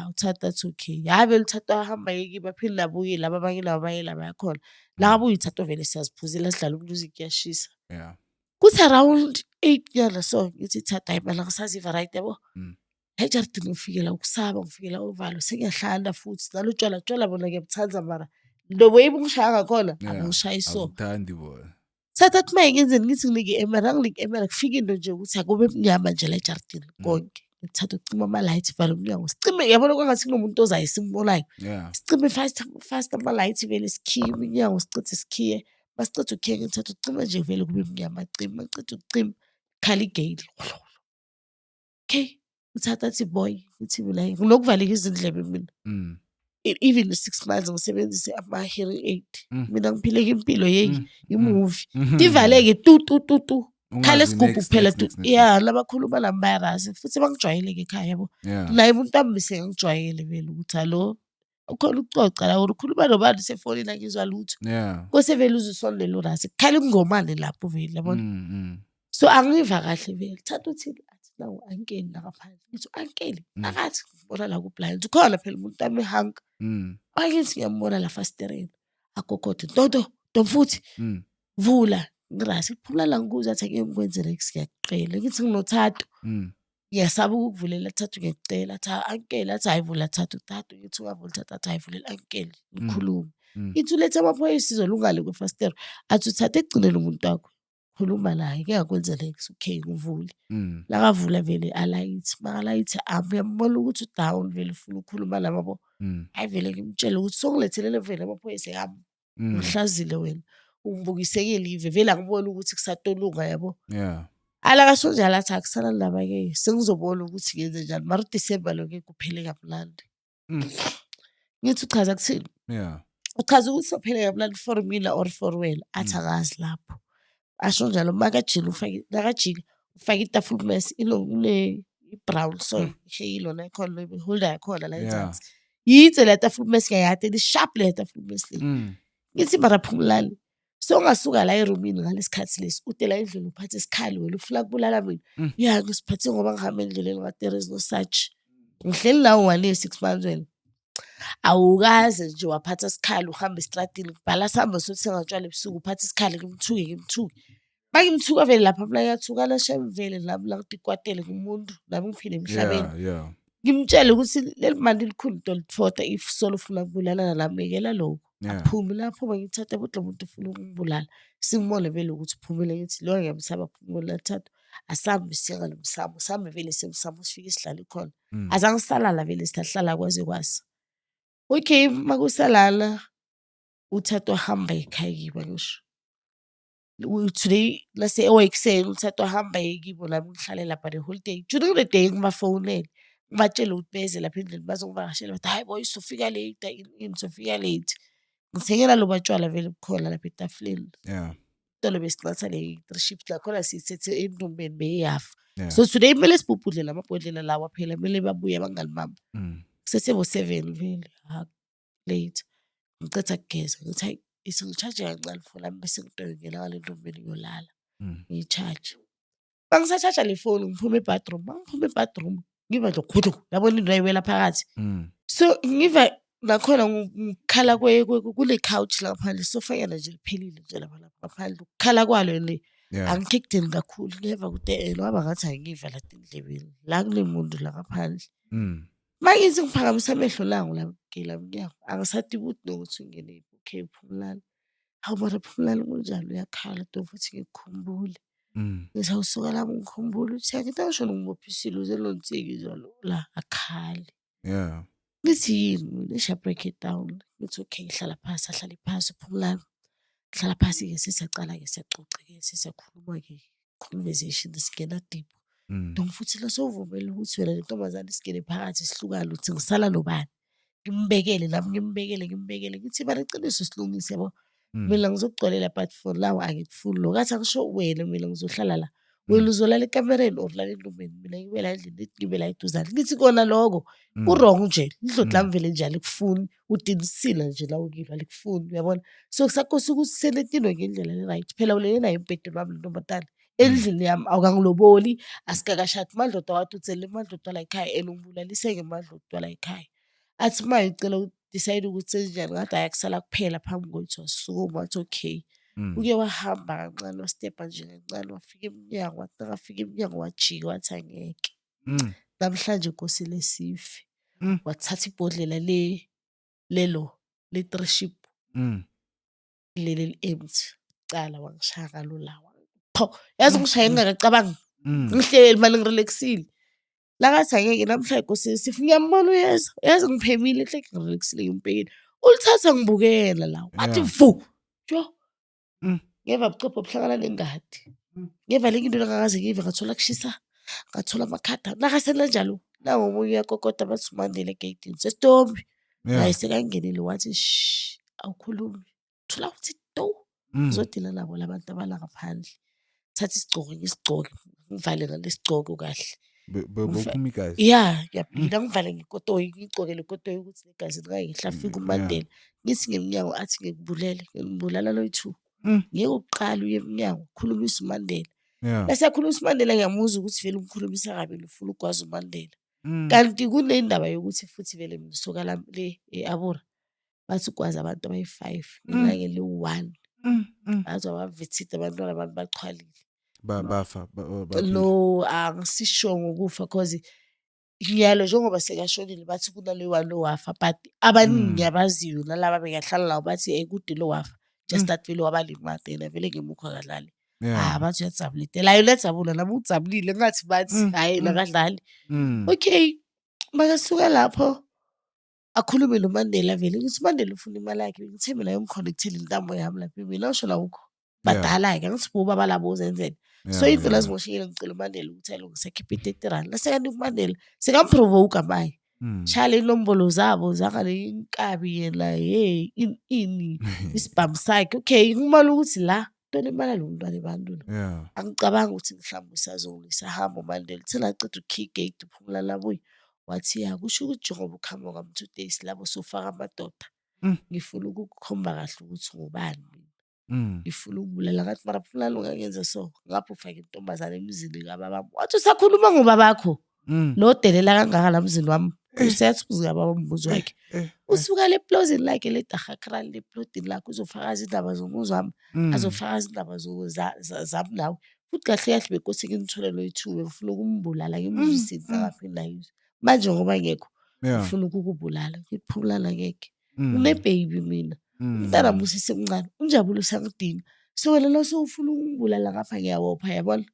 Uthatha athi okay. Vele uThatha ahamba yikiba phinde abuye laba abanye laba bayela bayakhona. La abuye uThatha vele siyaziphuzela sidlala umuzik kuyashisa. Kuthi around 8 nyana so ngithi Thatha hayi manje ngisaziva right yabo. Ejardini ngifikela ukusaba ngifikela ovalo sengiyahlanda futhi nalo tshwala bona ngiyabuthanza mara lo way bungishaya ngakhona angishayi so. Awuthandi bona. Thatha athi mayengenzeni ngithi ngilike emera ngilike emera kufika into nje ukuthi akube mnyama nje la ejardini konke. Ngithatha ukucima ama-light vala umnyango sicime yabona kwangathi kunomuntu ozayo simbonayo. Sicime fast ama-light vele sikhiye umnyango sicithe sikhiye. Basiceda ukukhiya ngithatha ukucima nje vele kube mnyama cima ngiceda ukucima khala igate. Okay uThatha athi boy uthi mina nginokuvaleka izindlebe mina. Even 6 months ngisebenzise ama-hearing aid. Mina ngiphileke impilo imovie. Divaleke tu. Khala isigubhu kuphela tu. Labakhuluma nami bayarazi futhi bangijwayele ke ekhaya yabo. Naye umuntu ambise ngijwayele vele ukuthi hallo ukhona ukucoca la ukhuluma nobantu sefonini angizwa lutho. Kose vele uzusondela urasi. Khala ingomane lapho vele yabona. So angiva kahle vele. Thatha uthi athi nawo ankeli la ngaphandle. Ngithi ankeli phakathi ngibona la ku blind. Ukhona phela umuntu wami ehanka. Bakithi ngiyambona la fastereni. Agogoda Ntoto futhi vula ngirasi kuphumula la ngikuza athi ake ngikwenzele siyaqela. Ngithi nginoThatha. Ngiyasaba ukukuvulela Thatha ngiyacela athi ankeli athi ayivula Thatha ngithi ungavula Thatha athi ayivulela ankeli ngikhuluma. Ithi ulethe amaphoyisa izolungale kwefastero athi uThatha ekugcineni umuntu wakho. Khuluma naye ke ngakwenzele okay ngivule. La kavula vele alayithi makalayithi uyambona ukuthi down vele ufuna ukukhuluma nabo. Hayi vele ngimtshela ukuthi songilethele vele amaphoyisa yami. Ngihlazile wena. Ungibukisekile ive vele angibona ukuthi kusatolunga yabo. Ala kasho njalo athi akusana ndaba ke sengizobona ukuthi ngenze njani mara uDecember lo ke kuphele kamnandi. Ngithi uchaza kuthini? Uchaza ukuthi sophele kamnandi for mina or for wena athi akazi lapho. Asho njalo makajile nakajika ufaka itafula mess ine brown soil iheyilo la khona le holder yakhona la enzansi. Yithi la tafula mess ngiyade ni sharp le tafula mess le. Ngithi mara Phumlani so ngasuka la eroomini ngalesikhathi lesi ude la endlini uphathe isikhali wena ufuna kubulala mina. Ngisiphathe ngoba ngihamba endleleni nga there is no such. Ngihleli la 6 months wena. Awukaze nje waphatha isikhali uhamba estradini kubhala sihamba sothenga utshwala ebusuku uphatha isikhali ngimthuke. Bakimthuka vele lapha mina ngiyathuka la shem vele nami la kudikwatele ngumuntu nami ngiphile emhlabeni. Ngimtshela ukuthi leli manje likhulu dolifota if solo ufuna ukubulala nami ngekela lokho. Aphume lapho bangithatha kodwa umuntu ufuna ukungibulala. Singibone vele ukuthi uphumile ngithi lo ngiyamsaba phumula Thatha. Asambe siyanga nomsamo sambe vele semsamo sifike sihlala khona. Azange salala vele sihlala kwaze kwasa. Okay makusalala uThatha wahamba ekhaya kiba ngisho. today let's say ekuseni uthatha wahamba yikibo nami ngihlale lapha the whole day. During the day ngibafonele ngibatshele ukuthi beze lapha endlini bazongivakashela bathi hayi boy sofika late ini sofika late. Ngithengela loba tshwala vele bukhona lapha etafuleni. Yeah. Itolo besinatha le-3 shift lakhona sithethe entombeni beyafa. So today kumele sibhubhudle lamabhodlela lawa phela kumele babuye abangani bami. Kusesebo-7 vele late. Ngicetha kugeza ngithi hayi ngicharge kancane for lami bese ngidongela ngale ntombeni ngiyolala. Ngiyi-charge. Mangisacharge le phone ngiphuma e-bathroom. Mangiphuma e-bathroom ngiva nje khudlu yabona into ayiwela phakathi. So ngiva nakhona ngikhala kule couch la ngaphandle isofanyana nje liphelile nje lapha ngaphandle ukukhala kwalo le angikho ekudeni kakhulu ngeva ukuthi waba ngathi angiva la endlebeni la kunemuntu la ngaphandle. Mangithi ngiphakamisa amehlo langu la ngela mnyango angisathi ukuthi nokuthi ngene okay Phumlani. Hawu mara Phumlani kunjani uyakhala futhi ngikukhumbule. Ngithi awusuka la ngikhumbule uthi ngithi angisho ngibophisile uze lontsiki la akhali. Yeah. Ngithi yini isha break it down. Ngithi okay hlala phasi ahlale phasi Phumlani. Hlala phasi-ke sisacala-ke siyaxoxa-ke sisakhuluma-ke conversation singena deep. Dong futhi la sowuvumela ukuthi wena nentombazane singene phakathi sihlukane uthi ngisala nobani. Ngimbekele nami ngimbekele ngithi bani iqiniso silungise yabo. Mina ngizokugcolela but for lawo angikufuni lo kathi angisho wena mina ngizohlala la. Wena uzolala ekamereni or lala entombeni mina ngibe la endlini lethi ngibe la eduzane. Ngithi kona lokho ku-wrong nje idloti lami vele nje alikufuni udinisile nje la ukilo alikufuni uyabona. So kusakhosa ukuthi senetindwe ngendlela le-right phela ulele embhedeni wami le ntombazane endlini yami awukangiloboli asikakashadi madloda wathi uthele madloda la ekhaya and ungibulalise ngemadloda la ekhaya. Athi ma ngicela udecide ukuthi senjani ngathi ayakusala kuphela phambi kwethu wasukuma wathi okay. Uke wahamba kancane wastepha nje kancane wafika emnyango wathi nakafika emnyango wajika wathi angeke. Namhlanje Nkosi lesife. Wathatha ibhodlela lelo le-3 ship. Leli empty cala wangishaya ngalo lawa. Pho yazi ngishaya ngingakacabangi. Ngihleli manje ngirelaxile. La ngathi angeke namhlanje Nkosi lesife ngiyambona uyeza. Yazi ngiphemile hle ngirelaxile ngimbhekile. Ulithatha ngibukela la. Wathi vu. Jo. Ngeva bucopho buhlangana nengadi. Ngeva le into engakaze ngive ngathola kushisa. Ngathola amakhada. Nakasena njalo. Nawo omunye uyakokoda bathi uMandela egeyidini. Sesitombi. Naye sekangenile wathi shh awukhulumi. Thola ukuthi do. Ngizodila nabo labantu abala ngaphandle. Thatha isigcoko ngisigcoke. Ngivale ngalesigcoko kahle. Bophumi guys. Yeah, ngiyabhida ngivale ngikotoyi ngigcokele ikotoyi ukuthi negazi lingayehla afike uMandela. Ngithi ngemnyango athi ngikubulele ngibulala lo-2. Ngeke uqala uye emnyango khulumisa uMandela. Bese yakhulumisa uMandela ngiyamuzwa ukuthi vele umkhulumisa kabi ufuna ukwazi uMandela. Kanti kunendaba yokuthi futhi vele msoka le eAbura bathi ukwazi abantu abayi5 ngeke le1. Azo abavithitha abantwana abantu bachwalile. Bafa No angisisho ngokufa cause ngiyalo njengoba sekashonile bathi kunale1 lowafa but abaningi abaziyo nalaba bengahlala lawo bathi kude lowafa just that vele wabalimate yena vele ngemukho akadlali. Bathi uyajabulile la yona ejabula nami ujabulile ngathi bathi hayi nakadlali. Okay makasuka lapho akhulume noMandela vele ngithi uMandela ufuna imali yakhe ngithe mina yomconnectile intambo yami lapha mina usho la ukho badala-ke ngithi buba balabo uzenzele. So into lazimoshekile ngicela uMandela ukuthi alungise khiphe i-R30 lasekanika uMandela sekamprovoke maye. Shaya inombolo zabo zangale inkabi yena hey ini isibhamu sakhe. Okay ngimala ukuthi la ntoni imali lo mntwana ebantwini. Angicabanga ukuthi mhlawumbe usazongisa hamba uMandela thina aceda ukey gate uPhumlani labuye. Wathi ya kusho ukuthi njengoba ukhamba kwami 2 days labo sofaka amadoda. Ngifuna ukukhomba kahle ukuthi ngubani mina. Ngifuna ukubulala ngathi mara Phumlani ungangenza so ngapha ufake intombazane emzini kababami. Wathi usakhuluma ngobabakho. Lo delela kangaka la mzini wami. Usethi uzingababa umbuzo wakhe. Usuka le plozini lakhe le Dagakran le plotini lakhe uzofakaza indaba zomuzi wami. Azofakaza indaba zami nawe. Futhi kahle kahle bekosi ngimthole lo-2 ngifuna ukumbulala ngimzwisise ngaphi la yizo. Manje ngoba ngekho ngifuna ukukubulala ngiphumulana ngeke. Une-baby mina. Umntana musisi emncane unjabule usangidinga. So wena lo sowufuna ukungibulala ngapha ngiyabopha yabona.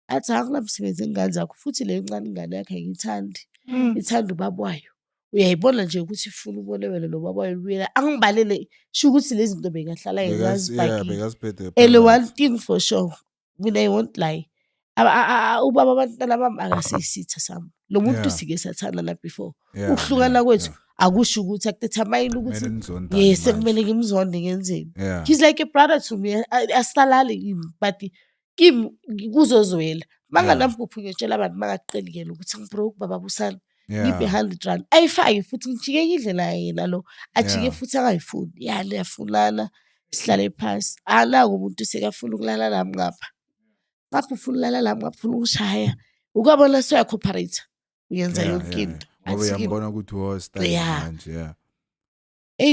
Athi akunamsebenzi engane zakho futhi le ncane ingane yakhe ayithandi. Ithanda ubaba wayo. uyayibona nje ukuthi ufuna ubone wena nobaba uyibuyela angibalele sho ukuthi lezi zinto bekahlala ngazibhakile bekaziphethe and one phakathi. thing for sure mina I won't lie ubaba abantwana bami akasiyisitha sami lo muntu sike sathandana before ukuhlukana kwethu akusho ukuthi akutethamayini ukuthi sekumele ngimzonde ngenzeni. He's like a brother to me asalali kimi but kimi kuzozwela manganamphuphu ngitshela abantu mangaqeli yena ukuthi ngibroke baba busana ngiphe 100 rand ayifake futhi ngijike indlela yena lo ajike futhi angayifuni yani yafunana sihlale phansi anako umuntu sekafuna ukulala nami ngapha ufuna ukulala nami ngapha ufuna ukungishaya ukubona soya cooperate uyenza yonke into ngoba uyambona ukuthi style manje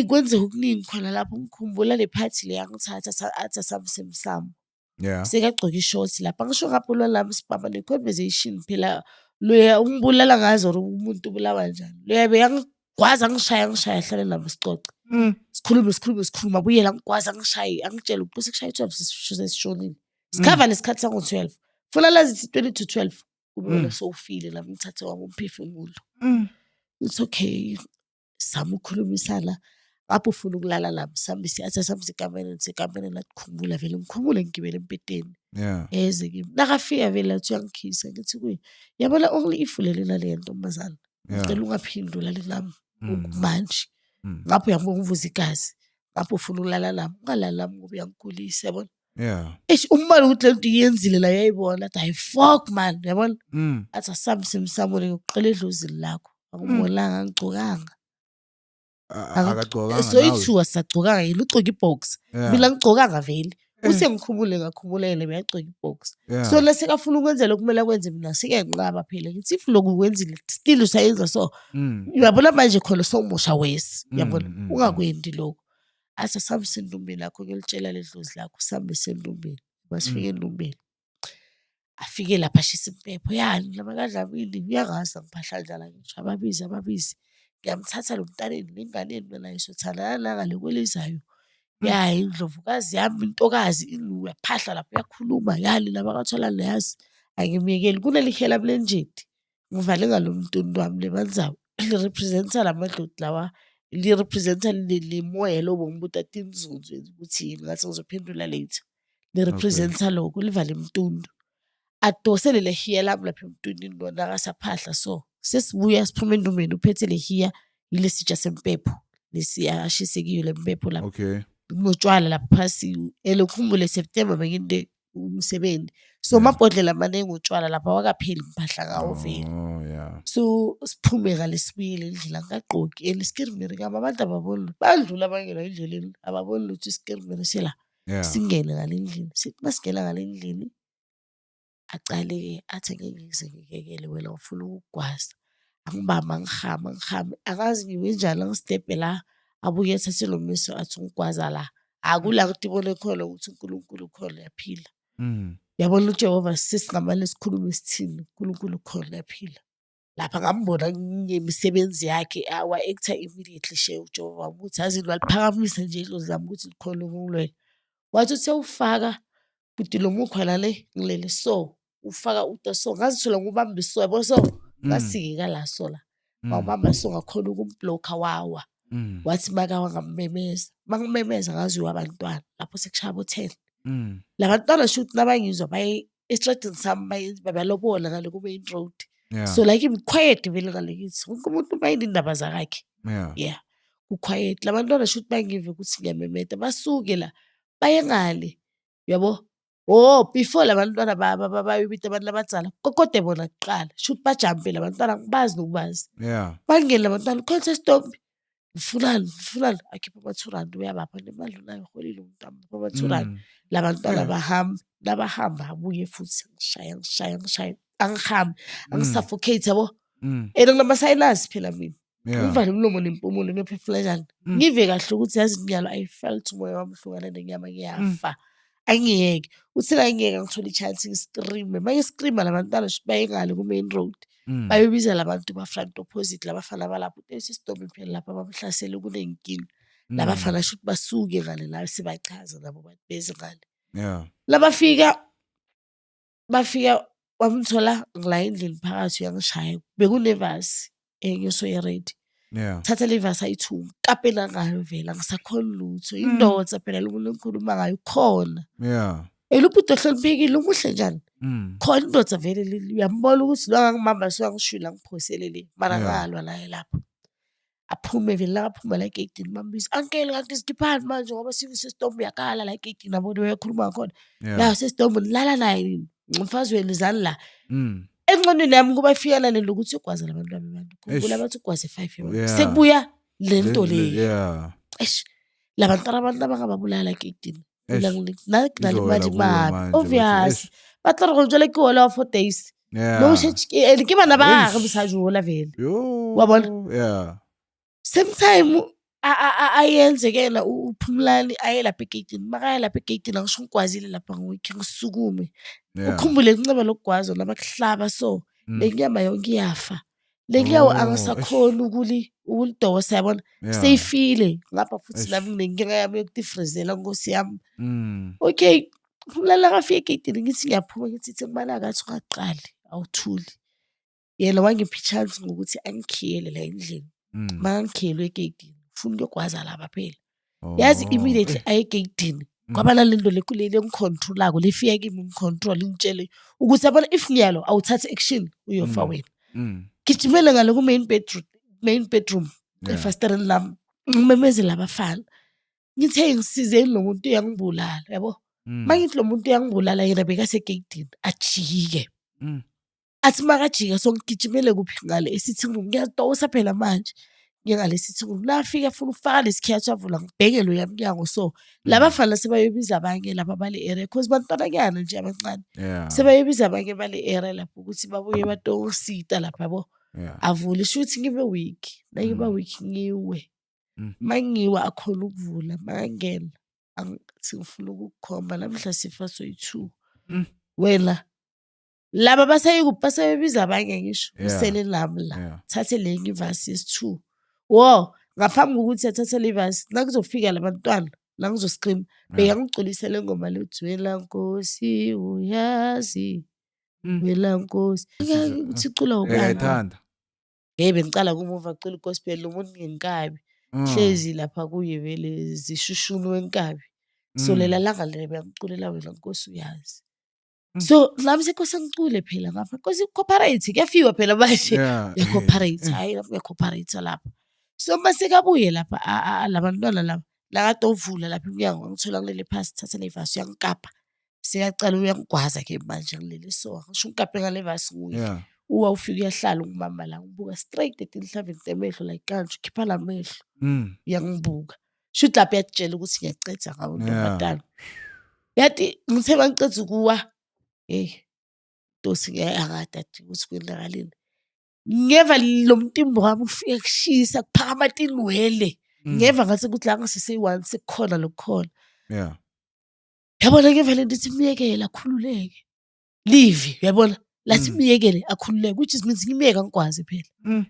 kwenzeka okuningi khona lapho ngikhumbula le party le yangithatha athi asamsemsamo sekagcoka ishort lapha ngisho ngapholwa lami sibamba ne-conversation phela loya ungibulala ngazo umuntu ubulawa njani loya beyangigwaza ngishaya hlale nami sicoce sikhuluma abuyela ngigwaza ngishaye angitshela ukuthi sekushaye 12 sesishonile sikhava nesikhathi sango-12 funa lazi 20 to 12 kube wena sowufile nami ngithathe wami umphefumulo it's okay sami ukukhulumisana ngapho ufuna ukulala nami sami siyathi sikampeni lathi vele ngikhumbule ngigibele empeteni eze kimi nakafika vele athi uyangikhisa ngithi kuye yabona only ifulele nale ntombazana ngicela ungaphindula nami manje ngapho uyambona uvuza igazi ngapho ufuna ukulala nami ungalala nami ngoba uyangigulisa yabona umbali ukuthi lento iyenzile la yayibona athi hayi fuck man yabona athi asamsemsamule ngokuqela edlozini lakho akubonanga angigcokanga akagcokanga soyithuwa sagcokanga yena ugcoka ibox mina ngigcokanga vele ngakhumulele beyagcoka ibox so lesekafuna ukwenzela okumele akwenze mina sekenqaba phela ngithi if lokhu kwenzile still usayenza so uyabona manje khona sowumusha wesi yabona ungakwendi lokho asa sami sendumbeni lakho ngilitshela ledlozi lakho sambe sendumbeni masifike endumbeni afike lapha ashisa impepho yani lamakadlamini uyangazi ngiphahla njalo ngisho ababizi ngiyamthatha lo mntaneni nenganeni mina isothandana nangale kwelizayo indlovukazi yami intokazi uyaphahla lapho uyakhuluma yani labakatholana yazi angimyekeli kunelihela bulenjedi ngivale ngalo mntundu wami lebanzayo lirepresenta lamadloti lawa lirepresenta le moya lobo ngibuta athi inzunzu ukuthi yini ngathi ngizophendula later lirepresenta lokho livale imntundu adose lele hiya lami lapha emntundini lona akasaphahla so sesibuya siphuma endumbeni uphethe le hiya yile sitsha sempepho lesi ashise kiyo le mpepho lapha kunotshwala lapha phasi elokhumbule September bekinde umsebenzi so mabhodlela maningi utshwala lapha wakapheli mphahla ngawo vele so siphume ngalesibili indlela ngagqoki eliskirimiri ngaba abantu ababoni bandlula abangena endleleni ababoni ukuthi iskirimiri sila singene ngalendlini sithi masigena ngalendlini acale athi ngeke ngikekele wena ufuna ukugwaza angibamba ngihama akazi ngiwenjani ngistebhe la abuye ethathe lo miso athi ungigwaza la akula ukuthi ibone khona ukuthi uNkulunkulu khona yaphila yabona uJehova sesingamane sikhuluma isithini uNkulunkulu khona yaphila lapha ngambona ngemisebenzi yakhe awa actor immediately share uJehova ukuthi azi waliphakamisa nje idlozi lami ukuthi likhona ukulwela wathi usewufaka futhi lo mukhwana le ngilele so ufaka uta so ngazithola ngubamba iso yabo so ngasikeka la sola wabamba so ngakhona ukumblocker wawa wathi makawa ngamemeza mangimemeza ngaziwa abantwana lapho sekushaya bo10 labantwana shoot nabangizwa baye estradini sami bayalobola ngale ku main road so like im quiet vele ngale kithi wonke umuntu bayini indaba zakhe ku quiet labantwana shoot bangive ukuthi ngiyamemeta basuke la baye ngale yabo before labantwana bayobita abantu labadzala kokode bona kuqala shoot bajampe labantwana ngibazi nokubazi bangena labantwana khonse stop mfulani akhipha ama-2 uyabapha nemali unayo holile umuntu ama-2 labantwana bahamba abuye futhi ngishaya angihambi angisuffocate yabo and nginama-sinus phela mina ngivale umlomo nempumulo ngiyophefumula njani ngive kahle ukuthi yazi nyalo I felt umoya wami uhlukane nenyama ngiyafa angiyeke uthi ngiyeka ngithola i-chance ngiscreame mangiscreama labantwana bayengale ku-main road bayobiza labantu ba-front opposite labafana balapho esisitomi phela lapha bamhlasele kunenkinga labafana shothi basuke ngale la sibachaza nabo bathi beze ngale bafika wamthola ngila endlini phakathi uyangishaya bekunervous ngiyosoye ready thatha le verse ayi-2 kapela ngayo vela ngisakhona lutho indoda phela lo muntu engikhuluma ngayo khona elubhuti ohloniphekile umuhle njani khona indoda vele uyambona ukuthi lo angangimamba siyangishwila ngiphosele le mara ngalwa naye lapho aphume vele la aphuma la egeyidini bambiza uncle kanti sidiphani manje ngoba sesitombi yakala la egeyidini nabona uyakhuluma ngakhona la sesitombi nilala naye nini mfazi wenu zani la engqondweni yami kuba ifikela lento ukuthi ugwaza labantu abantu khumbula bathi ugwaze 5 years sekubuya lento le labantwana abantu abangababulala egeyidini nalimanje imali obvious batla go njalo ke wala for days no shit ke bana ba re sa jola vele wa bona same time ayenzekela uphumlani aye lapha egeyidini makaya lapha egeyidini angisho ngikwazile lapha ngikhe ngisukume ukhumbule inceba lokugwazo nabakuhlaba so lenyama yonke iyafa lenyawo angasakhona ukulidosa yabona seyifile ngapha futhi nami nginenkinga yami yokutifrizela nkosi yami okay umlala kafike egeyidini ngithi ngiyaphuma ngithi kumala kathi ungaqali awuthuli yena wangipha chance ngokuthi angikhiyele la endlini mangikhiyelwe egeyidini ufuna ukugwaza lapha phela yazi immediately aye egeyidini ngoba nalento lekuleli engicontrolako lefika kimi ngicontrol ngitshele ukuthi yabona if ngiyalo awuthatha action uyofa wena gijimele ngalo ku main bedroom efasteren lam ngimemezela abafana ngithe ngisize lo muntu uyangibulala yabo mangithi lo muntu uyangibulala yena bekasegeyidini ajike athi makajika songigijimele kuphi ngale esitting room ngiyadosa phela manje ngiyangale sitting room lafika afuna ukufaka lesikhiyathi avula ngibheke lo yamnyango so labafana sebayobiza abanye lapha bale area because bantwana kuyana nje abancane sebayobiza abanye bale area lapho ukuthi babuye batosita lapha yabo avule shuthi ngibe week nayiba week ngiwe mangiwa akhona ukuvula mangena angithi ngifuna ukukhomba namhla sifa soyi2 wena laba basayobiza abanye ngisho usele nami la thathe lenye ivasi yesi2 wo ngaphambi kokuthi athathe le verse nakuzofika labantwana la ngizoscream beyangigcolisa le ngoma lethi wela nkosi uyazi wela nkosi ukuthi icula ubani ngebe ngicala kumuva acula gospel lo muntu ngenkabi hlezi lapha kuye vele zishushunu wenkabi so lela langa lebe beyangiculela wela nkosi uyazi so nami sekose ngicule phela ngapha nkosi cooperate kuyafiwa phela manje ya cooperate hayi lapha ya cooperate lapha so masekabuye lapha labantwana laba la kadovula lapha emnyango ngithola ngilele phansi thatha le verse yangikapa sekacala uyangigwaza ke manje ngilele so ngisho ngikape ngale verse nguye uwa ufika uyahlala ngimama la ngibuka straight etinhlavini temehlo like kanje khipha lamehlo uyangibuka shoot lapha yatshela ukuthi ngiyacetha ngawo ntombazana yathi ngithe bangicetha ukuwa dosi ngiyakadadi ukuthi kwenzakaleni ngeva lo mtimbo wami ufike kushisa kuphakama tinwele ngeva ngathi ukuthi la ngasese1 sekukhona lokukhona yabona ngeva lento ithi miyekela akhululeke leave yabona lathi miyekele akhululeke which is means ngimiyeka ngikwazi phela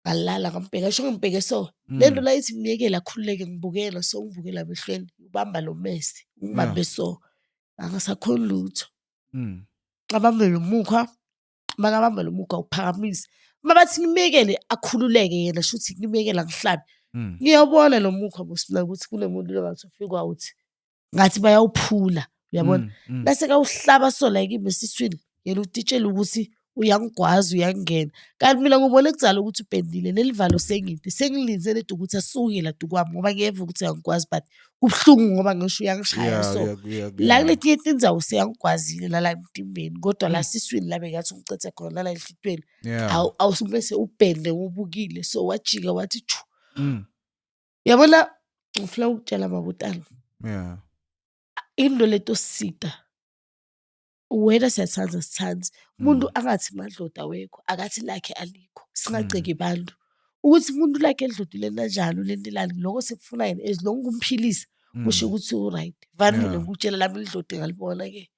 ngalala ngambheka sho ngimbheke so lento la ithi miyekele akhululeke ngibukela so ngibukela emehlweni ubamba lo mesi ngibambe so angasakhona lutho abambe lo mukha makabamba lo mukha uphakamisa mabathi ngimekele akhululeke yena shuthi ngimekela ngihlabe ngiyabona lo mukha bosibona ukuthi kunemuntu longathi ufika uthi ngathi bayawuphula uyabona bese kawuhlaba so like ibesiswini yena utitshela ukuthi uyangigwaza uyangena kanti mina ngubone kudzala ukuthi upendile nelivalo sengithi sengilinze ledwa ukuthi asuke la dukwami ngoba ngiyeva ukuthi angikwazi but kubhlungu ngoba ngisho uyangishaya so la kuletinye tindzawo seyangigwazile la emtimbeni kodwa la siswini la bekathi ngicethe khona la enhlitweni awusubese upende ubukile so wajika wathi chu yabona ngifuna ukutshela mabutana into leto sita wena siyathanza sithanza umuntu angathi madloda wekho akathi lakhe alikho singagceki abantu ukuthi umuntu lakhe edlodile kanjalo lentelani lokho sekufuna yena as long kumphilisa kusho ukuthi uright vanile ngikutshela lami idlodi ngalibona ke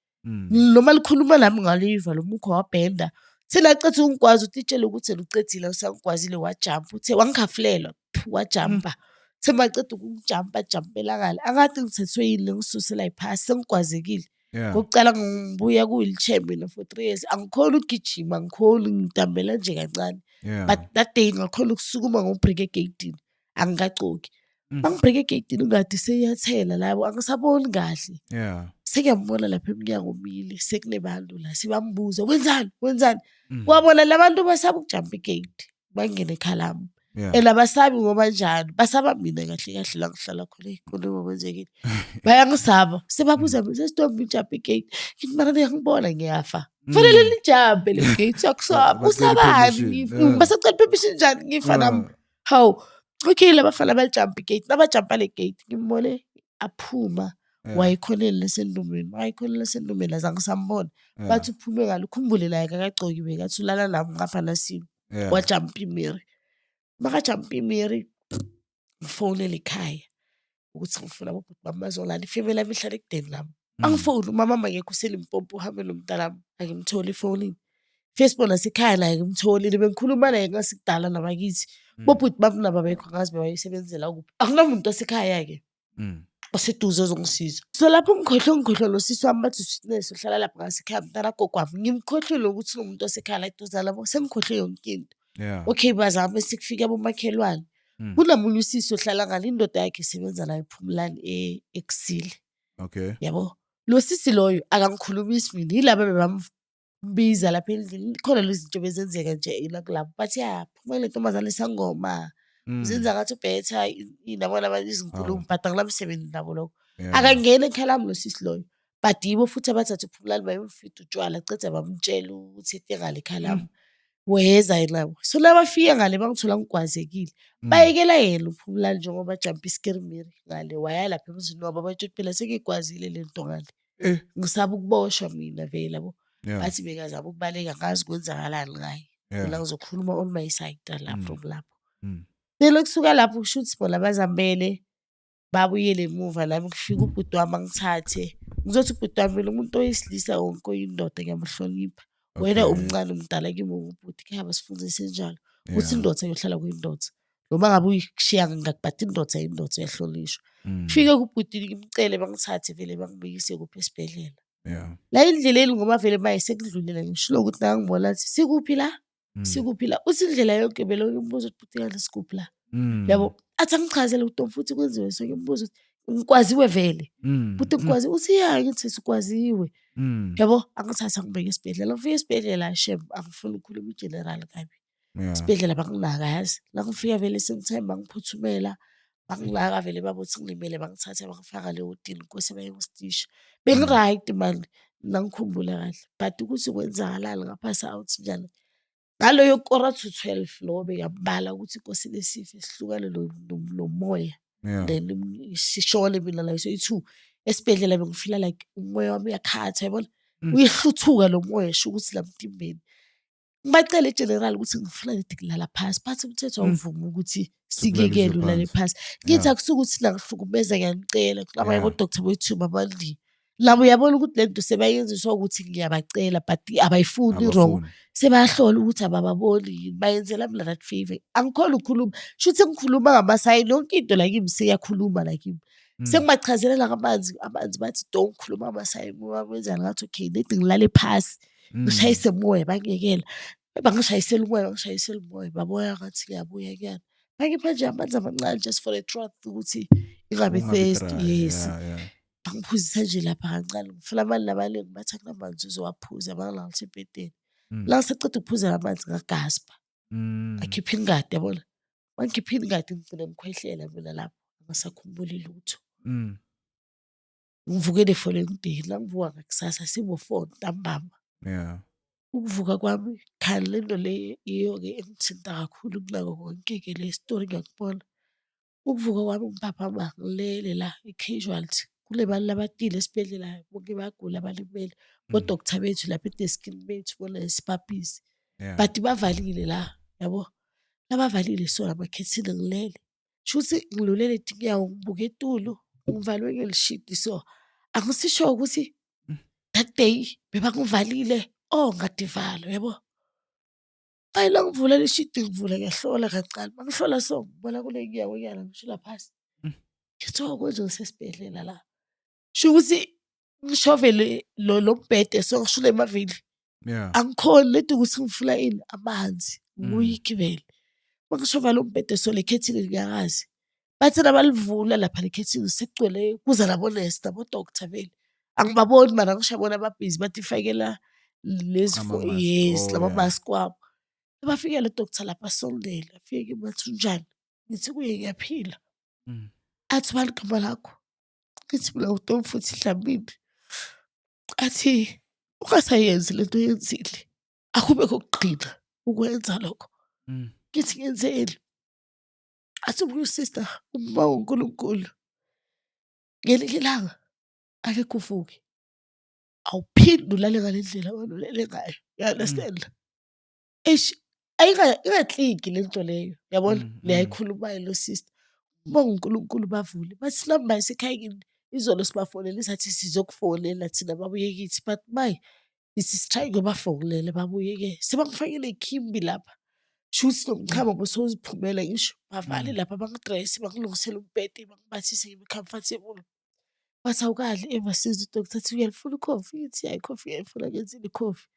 noma likhuluma nami ngaliva lo mukho wabhenda senacethe ungikwazi utitshela ukuthi ucethile usangigwazile wajump uthe wangikhafulela wajumpa semacethe ukujumpa jumpela ngala angathi ngithethwe yini ngisusela iphasi sengigwazekile ngokucala ngibuya ku-wheelchair mina for 3 years angikhona ukugijima angikhona ngidambela nje kancane But that day ngakhona ukusukuma ngobreak egate angikacoki. Mangibreak egate ngathi seyathela labo angisaboni kahle. Sekuyambona lapha eminyango umile sekunebantu la sibambuza wenzani kwabona labantu basaba ukujump igate bangene ekhalami abasabi ngoba njani basaba mina kahle kahle la ngihlala khona ezikoleni kwenzekile bayangisaba sebabuza mina sesitombi jump igate ngithi mara ngiyangibona ngiyafa fanele lijump le gate yakusaba usabani basacela permission njani ngifa nami how okay labafana bajump igate nabajumpa le gate ngimbone aphuma wayikhoneni lesendumeni azange sambona bathi uphume ngalo ukhumbule la akagcoki bekathi ulala nami ngafana simo wajump imiri makajump imiri ngifonela ekhaya ukuthi ngifuna ubhuti bami bazolala ifamily yami ihlala ekudeni lami angifoni umama ngekho uselimpopo uhambe nomntanami angimtholi efonini Facebook nasekhaya naye ngimtholile bengikhuluma naye ngasikudala nabakithi bobhuti bami nabo bekho ngazi bewayisebenzela kuphi akunamuntu osekhaya ke oseduze ozongisiza so lapho ngikhohlwe nosisi wami bathi Sweetness uhlala lapha ngasekhaya mntana gogwami ngimkhohlwe ukuthi umuntu osekhaya la eduze labo sengikhohlwe yonke into okay bazame sikufika bomakhelwane kunamunye usisi ohlala ngale indoda yakhe isebenza la ePhumlani ekusile yabo lo sisi loyo akangikhulumisi mina yilabo bebambiza lapha endlini khona lezi zinto bezenzeka nje kulapho bathi phuma le ntombazane sangoma uzenza ngathi better inabona abantu izinkulumo but angilamsebenzi nabo lokho akangena ekhalami lo sisi loyo but yibo futhi abathatha uPhumlani bayomfita utshwala cede bamtshela ukuthi etengale ekhalami weza yena so labafika ngale bangithola ngigwazekile bayekela yena uPhumlani njengoba jump iskirimiri ngale waya lapha emzini wabo bathi phela sekigwazile lento ngale ngisaba ukuboshwa mina vele yabo bathi bekazama ukubaleka ngazi kwenzakalani ngaye la ngizokhuluma on my side la from lapho kusuka lapho kushuthi bona bazambele babuyele emuva nami kufika ubhuti wami angithathe ngizothi ubhuti wami umuntu oyisilisa wonke oyindoda ngiyamhlonipha wena umncane umdala kimi ubhuti khaya sifundise njalo ukuthi indoda yohlala kuyindoda noma ngabe uyishiya ngakubhathi indoda yahlonishwa kufike kubhuti ngimcele bangithathe vele bangibuyise kuphi esibhedlela la indleleni ngoba vele maye sekudlulela ngisho ukuthi ngangibona athi sikuphi la uthi indlela yonke vele ngimbuza ubhuti ngale sikuphi la yabo athi angichazele ukuthi futhi kwenziwe so ngimbuza ukuthi ngikwaziwe vele futhi ngikwazi uthi ngithi sikwaziwe yabo angithatha ngibeke esibhedlela ngifike esibhedlela shem angifuni ukukhuluma igeneral kabi esibhedlela banginaka yazi la ngifika vele sengithemba ngiphuthumela banginaka vele babothi ngilimele bangithatha bangifaka le wodini inkosi bayengisitisha bengiright man nangikhumbula kahle but ukuthi kwenzakalala ngaphasa out njani ngaloyo kora to 12 lo bekambala ukuthi inkosi lesifo esihlukane nomoya then sishone mina la so 2 esibhedlela bengifila like umoya wami uyakhatha yabona uyihluthuka lo moya sho ukuthi la mtimbeni ngibacela egeneral ukuthi ngifuna ngithi kulala phasi bathi umthetho awuvumi ukuthi sikekele ulale phasi ngithi akusuka ukuthi ngihlukumeza ngiyanicela kulaba yabo doctor boyithu babandi labo uyabona ukuthi lento sebayenziswa ukuthi ngiyabacela but abayifuni wrong sebahlola ukuthi abababoni bayenzela mina that favor angikhona ukukhuluma shuthi ngikhuluma ngamasayini yonke into la kimi siyakhuluma la kimi sengibachazelela ngamanzi bathi don't khuluma ngamasayini ngoba wenzani ngathi okay nethi ngilale phasi ngishayise umoya bangiyekela bangishayisela umoya baboya ngathi ngiyabuya kuyani bangipha nje amanzi amancane just for the truth ukuthi ingabe thirsty yes bangiphuzisa nje lapha kancane ngifuna amani labaningi bathi akunamanzi uzowaphuza bangilalisa ebhedeni la ngisaceda ukuphuza amanzi ngagaspa akhipha ingadi yabona wangikhipha ingadi ngigcina ngikhwehlela mina lapho angasakhumbuli lutho ngivukele following day la ngivuka ngakusasa sibo-4 ntambama ukuvuka kwami khani lento le iyo-ke engithinta kakhulu kunako konke-ke le story ngiyakubona ukuvuka kwami ngiphaphama ngilele la i-casualty kule bantu labatile esibhedlela bonke bayagula abalimele bodokotha bethu lapha edeskini bethu bona isibhabhisi but bavalile la yabo labavalile so amakhethini ngilele shuthi ngilulele tinyawo ngibuka etulo ngivalwe ngelishidi so angisisho ukuthi that day bebangivalile ngadivala yabo ayila ngivula leshidi ngivula ngiyahlola kancane mangihlola so ngibona kule nyawo nyana ngishula phasi ngithiwa konje ngisesibhedlela la sho ukuthi ngishovele lo mbhede so ngishule emavili angikhoni lento ukuthi ngifuna ini amanzi uyigibele. Makusho lo mbhede so le khethini liyakazi. Bathi nabalivula lapha le khethini sekugcwele kuza nabo-nurse nabo-doctor vele. Angibaboni mara ngisho bona babhizi bathi fakela yes lama-mask wabo. Bafike le doctor lapha asondela afike kimi wathi unjani? Ngithi kuye ngiyaphila. Athi ubani igama lakho? Ngithi mina uDomfuthi Dlamini. Athi ungasayenzi lento oyenzile. Akube kokugqina ukwenza lokho. Ngithi ngenzeni? Athi ubuye usister uma uNkulunkulu. Ngelinye ilanga ake kuvuke. Awuphindi ulale ngale ndlela olele ngayo. You understand? Ayingakliki lento leyo. Yabona? Leyayikhulumayo lo sister. Uma uNkulunkulu bavule. Bathi namba esekhaya kini izolo sibafonela sathi sizokufonela thina babuye kithi but my sitry ngobafonela babuye-ke sebangifakele ikhimbi lapha. Shuthi nomchamo bosowuziphumela ngisho bavale lapha bangidress bangilungisela umbhede bangibathise ngibe comfortable. Bathi awukadli ever since udoctor athi uyalifuna ikhofi? Ngithi hayi ikhofi ngiyayifuna ngenzeni ikhofi.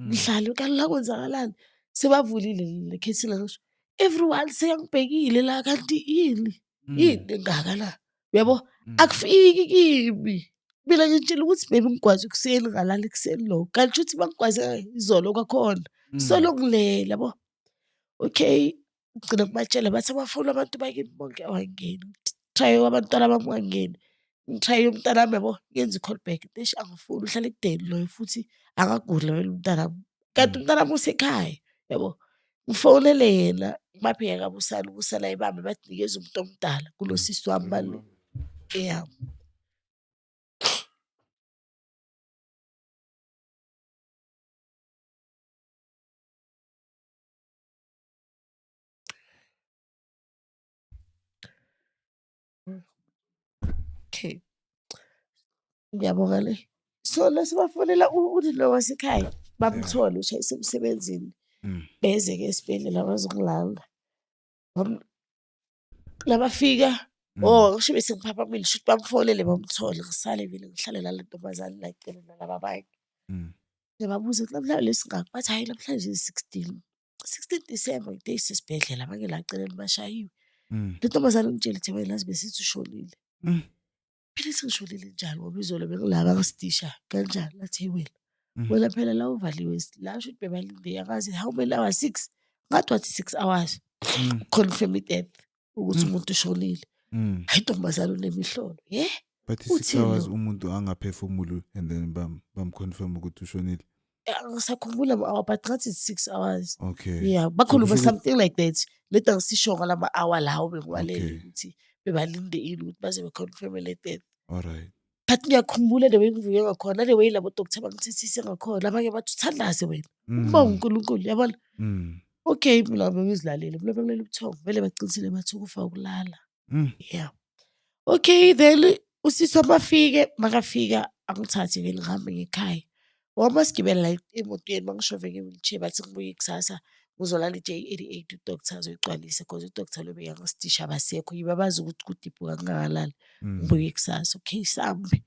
Ngihlale kanti la kwenzakalani? Sebavulile le khethini ngisho everyone seyangibhekile la kanti yini engaka la uyabo akufiki kimi. Mina ngitshela ukuthi maybe ngikwazi ekuseni ngalala ekuseni lo kanti futhi bangikwaze izolo kwakhona solo ngilela yabo. Okay ngigcina kubatshela bathi abafuna abantu bakini bonke awangeni. Try abantwana bami wangeni. Ngitry umntanami yabo ngenza i-call back ngisho angifuni uhlala ekudeni loyo futhi akagudla wena umntanami. Kanti umntanami usekhaya yabo. Ngifonele yena ngibaphe kaBusala uBusala ayibambe bathi nikeza umuntu omdala kulo sisi wami balo. Yeah. Okay. Ngiyabonga le. So lesibafonela uthi lo wasekhaya bamthola ushayise emsebenzini. Beze-ke esibhedlela bazongilanda. Labafika ngisho bese ngiphaphamile shuthi bamfonele bamthole ngisale vele ngihlale nale ntombazane la eceleni nalaba abanye. Ngiyababuza ukuthi namhlanje lesingaki bathi hayi namhlanje is-16. 16 December into esibhedlela bake la eceleni bashayiwe. Le ntombazane ngitshela ithi wena lazi besithi ushonile. Phela sengishonile njalo ngoba izolo bengilaba ngasidisha kanjani lathi wena phela la uvaliwe la shuthi bebalinde yakazi how many hours 6 ngathi wathi 6 hours confirm death ukuthi umuntu ushonile. Hayi ntombazane unemihlolo but 6 hours umuntu angaphefumuli and then bamconfirm ukuthi ushonile. Ngisakhumbula but ngathi 6 hours. Okay. Yeah bakhuluma something like that. Leta ngisisho ngalama hour lawo bengiwalele ukuthi bebalinde ini ukuthi baze beconfirm le death. Alright. But ngiyakhumbula the way ngivuke ngakhona the way labo doctor bangithethise ngakhona abanye bathi uthandaze wena uma uNkulunkulu yabona. Okay mina bengizilalele mina bengilela ubuthongo vele bacinisile bathi ukufa ukulala. Yeah. Okay then usisi wamafike makafika angithathe vele ngihambe ngekhaya. Wama sigibela la emotweni bangishove nge-wheelchair bathi ngibuye kusasa ngizolala i-J88 udoctor azoyigcwalisa because udoctor lo beyangistisha abasekho yiba bazi ukuthi kudiphu kangakanani. Ngibuye kusasa okay sambe.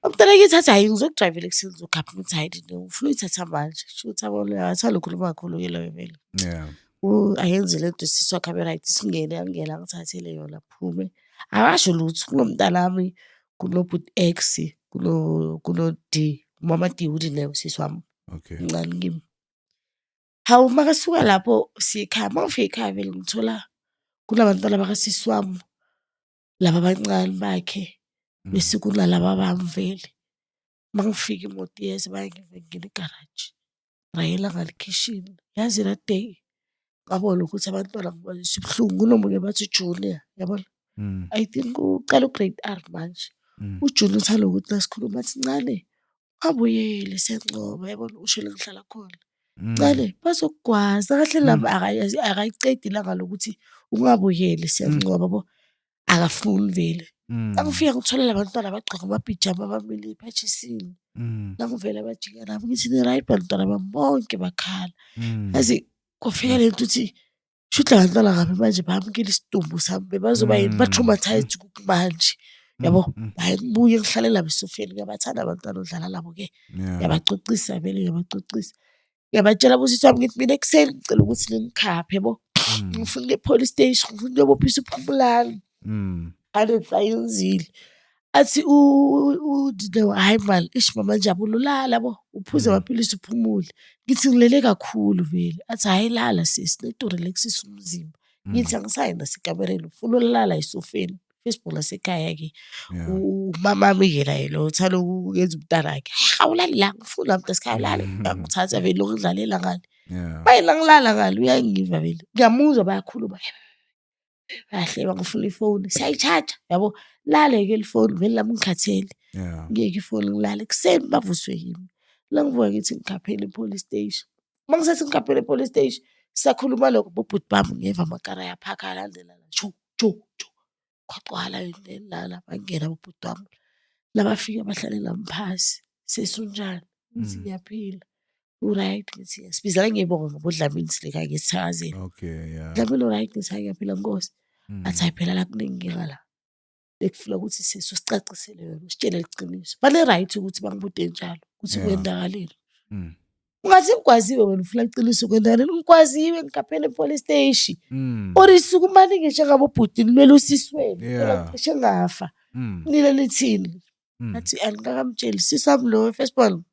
Umntana kithi athi hayi ngizokudrivela ekuseni ngizokhapha ngithi hayi ufuna uyithatha manje shuthi abona athanda ukukhuluma kakhulu ke lo vele. Yeah. Ayenze lento sisi wakhe abe right singene angena ngithathele yona phume. Akasho lutho kunomntanami kunobut X kuno D mama D uthi nayo sisi wami. Okay. Ngani kimi. Hawu makasuka lapho sikhaya mangifika ekhaya vele ngithola kunabantwana bakasisi wami laba abancane bakhe bese kunalaba bamvele. Mangifika imoto yeze bayangivengela egarage. Rayela ngale kitchen. Yazi that day ngabona ukuthi abantwana ngibazisa ubuhlungu kunomunye bathi Junior yabona. I think uqala ugrade R manje. UJunior uthanda ukuthi nasikhuluma athi ncane abuyele sencoba yabona usho le ngihlala khona. Ncane bazokugwaza kahle lami akayicedi ilanga lokuthi ungabuyeli siyancoba bo akafuni vele. Angifika ngithola labantwana bagqoka amapijama bamile ephathisini. Nangivela bajika nami ngithi ni right bantwana bami bonke bakhala. Yazi kwafika lento uthi shuthi labantwana ngabe manje bamkile isidumbu sami bazoba yini ba traumatized manje yabo. Hayi ngibuye ngihlale la esofeni ngiyabathanda abantwana odlala labo ke. Ngiyabacocisa vele ngiyabacocisa. Ngiyabatshela busisi wami ngithi mina ekuseni ngicela ukuthi ningikhaphe yabo. Ngifuna ukuya e-police station, ngifuna ukuyobophisa uPhumlani. Angithi ayenzile. Athi uDidewo, hhayi mani, ish mama Njabulo lala bo, uphuze amaphilisi uphumule. Ngithi ngilele kakhulu vele. Athi hhayi lala sisi, let-relax-isa umzimba. Ngithi angisayi nasekamereni, ufuna ukulala esofeni. Facebook lasekhaya-ke umamami-ke naye lo uthanda ukuyenza umntanakhe. Awulali la, ngifuna mntasekhaya ulale. Ngithatha vele lokhu ngidlalela ngale. Mayela ngilala ngale, uyangiva vele. Ngiyamuzwa bayakhuluma. Bayahleba ngifuna ifoni, siyayitshaja yabo. Lale-ke ifoni vele lami ngikhathele. Ngiyeke ifoni ngilale. Ekuseni bavuswe yimi. La ngivuka ngithi ngikhaphela e-police station. Uma ngisathi ngikhaphela e-police station, sakhuluma lokho bobhuti bami ngeva amakara ayaphaka alandelana. Chu, chu, chu. Kwagcwala lana bangena ubhuti wami. Labafika bahlalela phasi. Sesunjani? Ngithi ngiyaphila. U-right? Ngithi sibizana ngiyibonga ngoba uDlamini silekhaya ngesithakazelo. Dlamini u-right? Ngithi hhayi ngiyaphila Nkosi. Athi hhayi phela la kuninkinga la. Bekufuna ukuthi sesu sicacisele yona, usitshele iqiniso. Bane-right ukuthi bangibude njalo ukuthi kwenzakaleni. Ungathi ngikwaziwe wena ufuna iqiniso kwenzakaleni. Ngikwaziwe ngikhaphela e-police station. Orisuku manje ngisho ngabe ubhuti nilwela usisi wenu. Phela ngisho ngafa. Nina nithini? Athi angingakamtsheli sisi wami lo we-firstborn.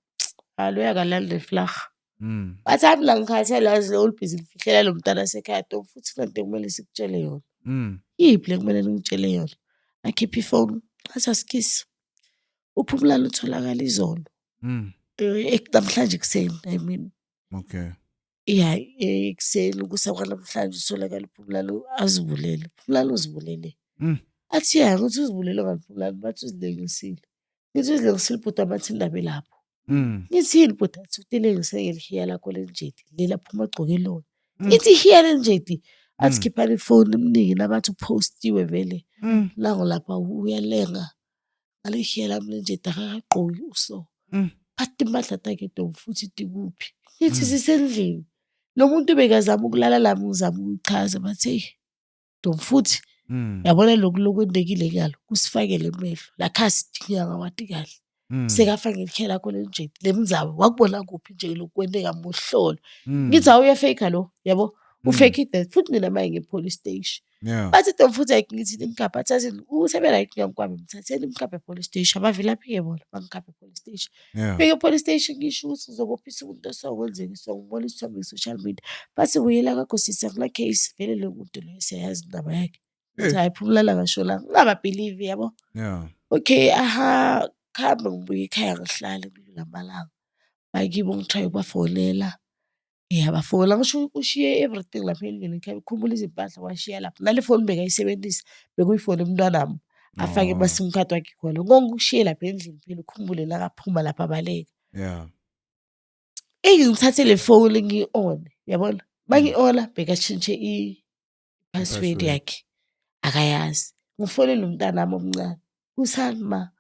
Lo yakalanda iflaha. Bathi hhayi mina ngikhathele yazi olubhizi ngifihlela lo mntana sekhaya futhi kunento ekumele sikutshele yona. Yiphi le kumele ngitshele yona? Akhipha ifoni, athi asikhisi. uPhumlani utholakala izolo. Namhlanje ekuseni, I mean. Okay. Yeah, ekuseni kusanamhlanje utholakala uPhumlani azibulele. uPhumlani uzibulele. Athi ya ukuthi uzibulele ngaPhumlani, bathi uzilengisile. Ngithi uzilengisile bhuti abathi indaba elapho. Ngithini bhuti? Athi utelengisele ngelihiya lakho lenjeti. Lela phuma agcoke lona. Ithi hiya lenjeti. Athi khiphani ifoni imnike nabathi upostiwe vele. Nango lapha uyalenga. Ngalihiya lami lenjeti akakagqoki uso. Phathi impahla takhe Ntombi futhi tikuphi. Ngithi sisendlini. Lo muntu bekazama ukulala lami ngizama ukuchaza bathi hey Ntombi futhi yabona lokwendekile ngalo kusifakele emehlo. La khasi dinyanga wathi kahle. Sekafaka ngelihiya lakho lenjeti. Lemizabo wakubona kuphi nje lokwendeka muhlolo. Ngithi awuye fake lo yabo. Ufake it futhi nina maye nge-police station. Bathi Ntombi futhi ngithi nimkhapha athathi usebe right ngiyakwami mthatheni imkhapha e-police station. Abavilaphi-ke bona bangikhapha e-police station. Fike e-police station ngisho ukuthi ngizobophisa umuntu osokwenzeni ngibona isithombe ku-social media. Bathi buyela kakho sisi akula case vele lo muntu lo siyayazi indaba yakhe. Ngithi hayi Phumlani akashonanga. Ngingababhilivi yabo. Okay, khamba ngibuye ekhaya ngihlale kulamalanga. Bakibo ngitry ukubafonela. Bafonela ngisho ushiye everything lapha endlini ekhaya ukhumbula izimpahla washiya lapha. Nale phone bekayisebenzisa bekuyifoni umntwanami afake ama-sim card wakhe khona. Konke ukushiye lapha endlini phela ukhumbule la kaphuma lapha abaleka. Ngithathe le phone ngi-on yabona. Mangi-ona bekatshintshe i-password yakhe. Akayazi. Ngifonela umntanami omncane. Kusani ma?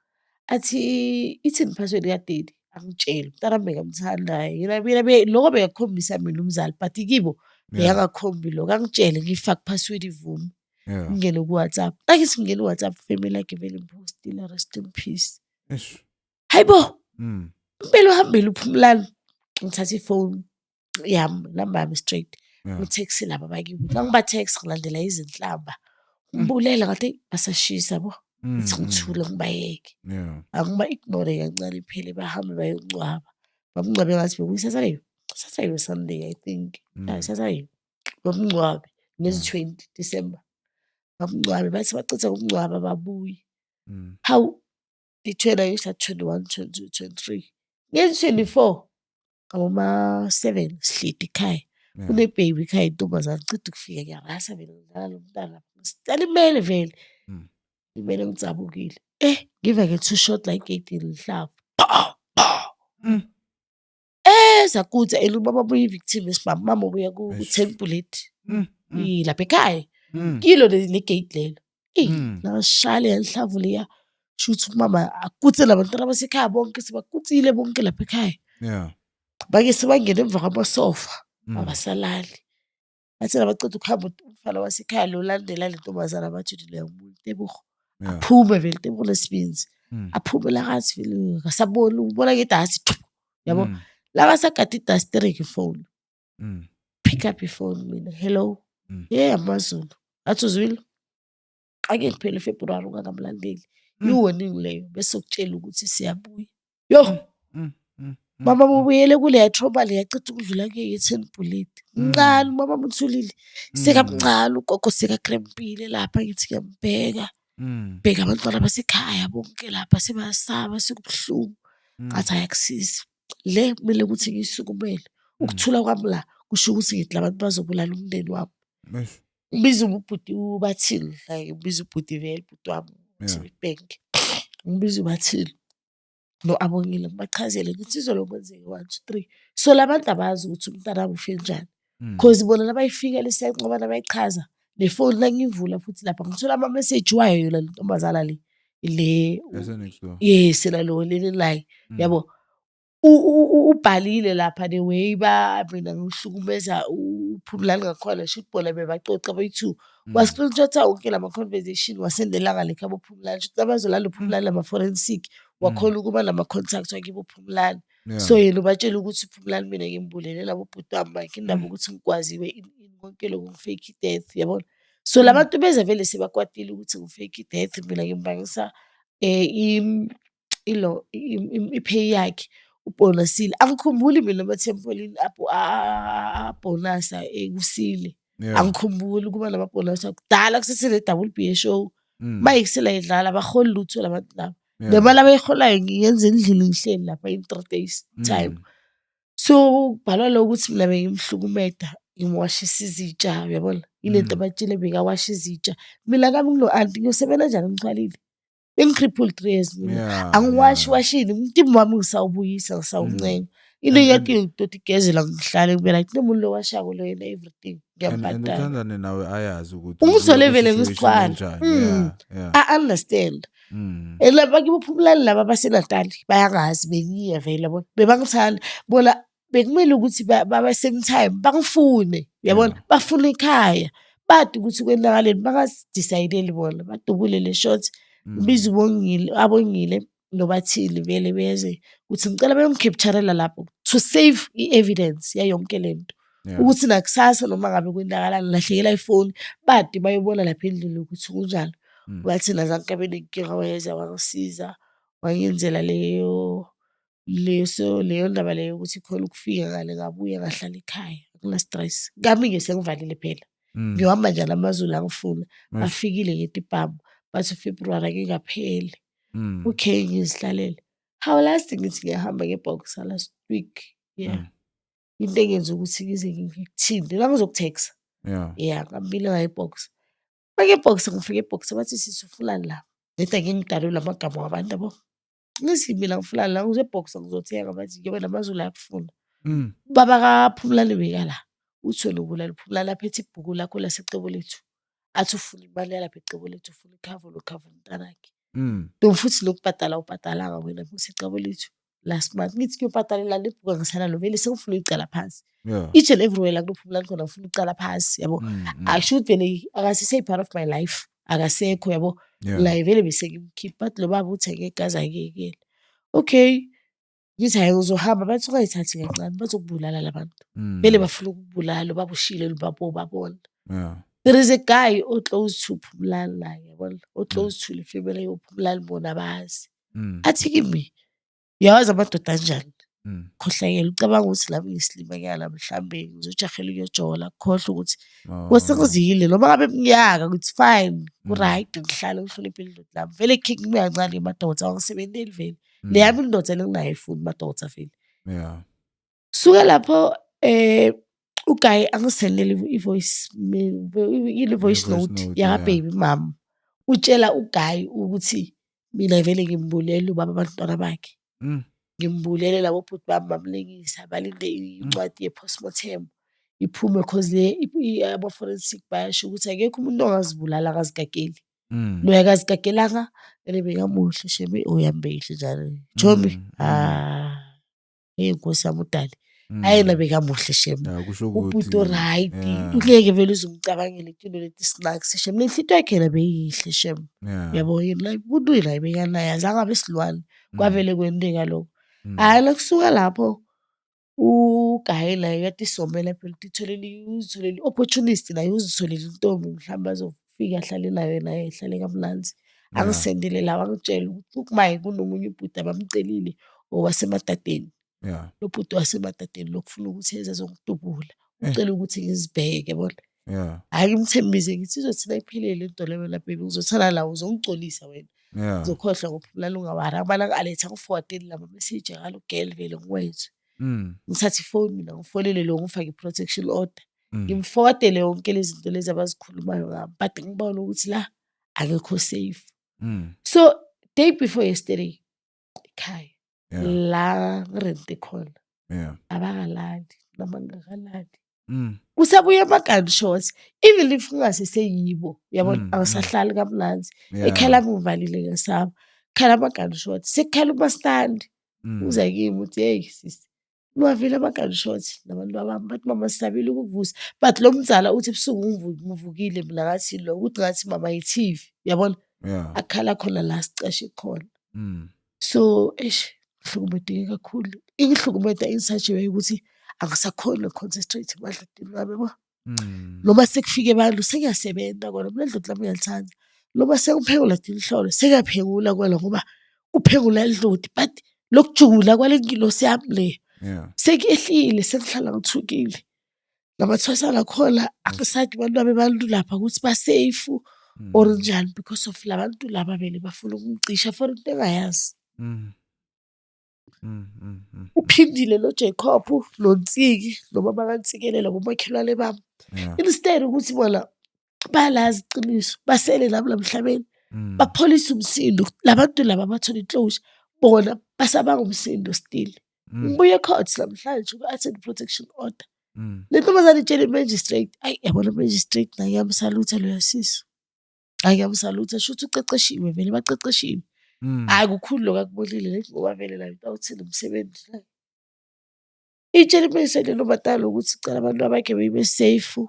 Athi ithini i-password kadade? Angitshela umntanami bekamthanda yena lokho bekakhombisa mina umzali but kibo beyangakhombi lokho. Angitshele ngifake password ivume. Ngingene ku-WhatsApp. Angithi ngingene ku-WhatsApp family yakhe vele impostile rest in peace. Hayibo. Impela uhambile uPhumlani. Ngithatha ifoni yami namba yami straight. Ngitext laba bakibo. Nangibatext ngilandela izinhlamba. Ngibulela ngathi basashisa bo. Ngithi ngithule ngibayeke. Angiba-ignore kancane phela bahambe bayongcwaba. Bamngcwabe ngathi bekuyisasaleyo. Sasayo Sunday I think. Sasayo. Bamngcwabe ngezi-20 December. Bamngcwabe bathi bacitha ukungcwaba babuye. Hawu lithwena ngisho 21, 22, 23. Ngezi-24 ngaboma-7 sihleli ekhaya. Kune-baby ekhaya intombazane iceda ukufika ngiyarasa vele ngidlala lo mntana. Salimele vele. Ngimele ngicabukile. Ngiva nge-2 shot la egeyidini lihlaba. Zakutha and ubaba ubuye i-victim esibhamu. Umama ubuya ku-10 bullet. Lapha ekhaya. Kilo le-gate lelo. Lashaya lehlamvu liya. Shuthi umama akutse labantwana basekhaya bonke sebakutsile bonke lapha ekhaya. Bake sebangena emva kwamasofa. Abasalali. Bathi labaceda ukuhamba umfana wasekhaya lo landela le ntombazana bathi leya umuntu Tebogo. Aphume vele Tebogo nesibinzi. Aphume la ngathi vele akasaboni ubona ngedasi. Yabo. laba sagada idasteri ngefoni. Mm. Pick up ifoni mina, hello. AmaZulu. Athi uzwile? Ake kuphela uFebruwari ungakamlandeli. I-warning leyo bese ukutshela ukuthi siyabuya. Yo! Mama ubuyele kuleya trauma leya eceda ukudlula kuyo ye-10 bullet. Mncane umama uthulile. Sekamncane ugogo sekakrempile lapha ngithi ngiyambheka. Bheka abantwana basekhaya bonke lapha sebayasaba sekubuhlungu. Ngathi ayakusiza. Le kumele ukuthi ngiyisukumele. Ukuthula kwami la kusho ukuthi ngithi labantu bazobulala umndeni wami. Ngibiza ubhuti ubathini, like ngibiza ubhuti vele ubhuti wami Bank. Ngibiza ubathini no-Abongile ngibachazele ukuthi izolo kwenzeke 1 2 3. So labantu abazi ukuthi umntana wami ufe njani. Cause bona nabayifika lesiyancobana bayichaza nefoni la ngivula futhi lapha ngithola ama-message wayo yona le ntombazana le. Yes, nalo leli like yabo. Ubhalile lapha the way mina ngihlukumeza uPhumlani ngakhona shoot bona bebacoca boyi-2 wa-screenshot-a wonke lama-conversation wasendelanga lekhaya boPhumlani shothi abazolala uPhumlani lama-forensic wakhona ukuba nama-contacts wakibo uPhumlani. So yena ubatshela ukuthi uPhumlani mina ngimbulele labo bhuti wami bakhe indaba ukuthi ngikwaziwe konke lokho ngi-fake death yabona. So labantu beze vele sebakwatile ukuthi ngi-fake death mina ngimbangisa i-pay yakhe ubhonasile. Angikhumbuli mina ama-tempolini abhonasa kusile. Angikhumbuli ukuba namabhonasa kudala kusese-double B show. Mayikusela idlala abaholi lutho labantu laba. Nemali abayiholayo ngiyenza endlini ngihleli lapha in 3 days time. So kubhalwa lo ukuthi mina bengimhlukumeda ngimwashisa izitsha uyabona. Ilento abatshile bekawasha izitsha. Mina kami ngino-anti ngiyosebenza njani ngixhwalile. Bengi-cripple 3 years mina. Angiwashi-washile umtimba wami ngisawubuyisa ngisawuncenga. Into yakhe ngidoti igezela ngihlale kube like nomuntu lo washako lo yena everything ngiyambhadala. Uthandane nawe ayazi ukuthi ungizole vele ngisixhwala. I understand. Laba kiboPhumlani laba baseNatali bayangazi bengiya vele yabona. Bebangithanda bona bekumele ukuthi baba same time bangifune yabona bafuna ekhaya. Bathi ukuthi kwenakaleni bangasidecide bona badubule le shot. Ngibiza Abongile nobathile vele beze uthi ngicela bayongicapturela lapho to save i-evidence yayonke lento ukuthi nakusasa noma ngabe kwenakala ngilahlekela ifoni badi bayobona lapha endlini ukuthi kunjalo. Bathi nazanke benenkinga wayeza wangisiza wangenzela leyo ndaba leyo ukuthi khona ukufika ngale ngabuya ngahlala ekhaya akuna stress. Kami-ke sengivalile phela ngihamba njani amaZulu angifuna bafikile ngetipamo bathi uFebruwari ake ngapheli. Okay ngizihlalele. How last ngithi ngiyahamba ngeBoxer last week. Into engenza ukuthi ngize ngikuthinde la ngizokutext. Ngambile ngayiBoxer. NgeBoxer ngifike eBoxer bathi sisufulani la. Ngithi ake ngidalule amagama wabantu yabo. Ngithi mina ngifulani la ngizeBoxer ngizothenga bathi ngiyoba namazulu ayakufuna. Baba kaPhumlani bekala. Uthi wena ubulala uPhumlani aphethe ibhuku lakho laseCebo Lethu. Athi ufuna imali yalapha eCebo Lethu ufuna ikhava lokhava umntanakhe. Futhi nokubhadala ubhadalanga wena kuseCebo Lethu last month. Ngithi kuyobhadalela le bhuku angisanalo vele sengifuna uyicala phansi. Each and everywhere la kunoPhumlani khona ngifuna ucala phansi yabo. I should vele akasise part of my life. Akasekho yabo. La vele bese ngimkhipha bathi lo baba uthenge igazi ayekekela. Okay. Ngithi hayi uzohamba bathi ungayithathi kancane bazokubulala labantu. Vele bafuna ukubulala babushile babona. There is a guy close to Phumlani la yabona. Close to le family yoPhumlani bona bazi. Athi kimi yawazi amadoda anjani. Khohlakela ucabanga ukuthi lami ngisilima nyala mhlambe ngizojahela ukuyojola khohle ukuthi kwesengizile noma ngabe mnyaka ukuthi fine ku right ngihlale ngihloniphe indodana lami. Vele kick me kancane emadoda angisebenzeli vele. Le yami indoda enginayo ifuni madoda vele. Suka lapho uGuy angisendele i-voice note ya baby mama. Utshela uGuy ukuthi mina vele ngimbulela ubaba abantwana bakhe. Ngimbulele labo bhuti bami bamlengisa balinde incwadi ye-postmortem iphume cause le ama-forensic bayasho ukuthi akekho umuntu ongazibulala akazigageli. Lo yakazigagelanga ene bekamuhle sheme uyambehle njalo. Chomi inkosi yami udali. Ayena bekamuhle sheme. Ubhuti right. Ungeke vele uzumcabangele into leti snacks sheme. Nenhlito yakhe yena beyihle sheme. Yabo yena umuntu yena bekanaye azange abe silwane kwavele kwendeka lokho. Hayi la kusuka lapho ugaye naye kade isomela phela uzitholele i-opportunity naye uzitholele intombi mhlawumbe azofika ahlale nayo naye ehlale kamnanzi. Angisendele lawa angitshele ukuthi ukumaye kunomunye ubhuti abamcelile owasemadadeni. Lo bhuti wasemadadeni lokufuna ukuthi eze azongitubula. Ucela ukuthi ngizibheke yabona. Hhayi ngimthembise ngithi izothi nayiphelele le nto leyo lapha uzothana lawo uzongigcolisa wena. Ngizokhohlwa ngokuphumula ungawari. Akubalanga aletha ngi-forward-ele lama message akalo girl vele ngwethu. Ngithathe ifoni mina ngifonele lo ngifake i-protection order. Ngimforward-ele yonke lezi zinto lezi abazikhulumayo ngami. But ngibona ukuthi la akekho safe. So day before yesterday ekhaya la ngirente khona abakalali noma ngingakalali. Kusabuya ama-gunshots even if kungaseseyibo yabona angisahlali kamnanzi. Ekhaya lami ngivalile ngesaba. Khala ama-gunshots sekukhala uMaskandi. Uza kimi uthi hey sisi niwavile ama-gunshots nabantu bami bathi mama sisabile ukukuvusa. But lo mzala uthi ebusuku ngivukile mina ngathi lo ukuthi ngathi mama yi-TV yabona. Akhala khona la sicashe khona. So ngihlukumezeke kakhulu. Ingihlukumeza in such a way ukuthi angisakhoni uku-concentrate emadlotini wami yabo. Noma sekufike abantu sengiyasebenza kona mina idloti lami ngiyalithanda. Noma sengiphengula inhlolo sengiyaphengula kona ngoba uphengula idloti but lokujula kwale ngilosi yami le sekuyehlile sengihlala ngithukile. Namathwasana khona akusathi abantu abantu lapha ukuthi ba-safe or njani because of labantu laba vele bafuna ukungicisha for into engayazi. Uphindile noJacob noNtsiki noma bakaNtsikelela ngomakhelwane bami. Instead ukuthi bona balazi iqiniso basele nami namhlabeni bapholisa umsindo labantu laba bathola inhlosha bona basabanga umsindo still. Ngibuye ecourt namhlanje ku-attend protection order. Le ntombazane itshele i-magistrate ayi yabona magistrate naye ngiyamsalutha loya sisi. Hayi ngiyamsalutha shuthi uqeqeshiwe vele baqeqeshiwe. Hayi kukhulu lokho akubonile lethi ngoba vele la into awuthini umsebenzi la. Itshele i-magistrate noMatala ukuthi icela abantu abakhe bebe safe.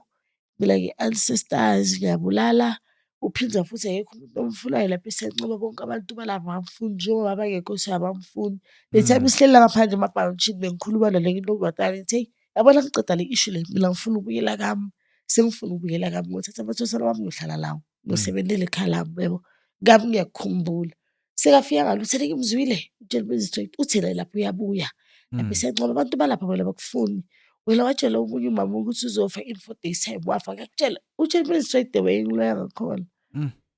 Mina ngi-ancestors ngiyabulala. Uphinda futhi akekho umuntu omfunayo lapha esencoba bonke abantu balapha abamfuni njengoba bangekho siyabamfuni. Le time sihlela ngaphandle emabhawunshini bengikhuluma nale ntombazane ngithi hey yabona ngiceda le issue le mina ngifuna ukubuyela kami. Sengifuna ukubuyela kami ngothatha amathosana wami ngiyohlala lawo. Ngiyosebenzela ekhaya lami yabo. Ngami ngiyakukhumbula. Sekafika ngalo uthele ngimzwile utshela i-magistrate uthena lapho uyabuya. Lapha esencoba abantu balapha bona bakufuni. Wena watshela omunye umama ukuthi uzofa in 4 days time wafa ngakutshela utshela i-magistrate the way ngiloya ngakhona.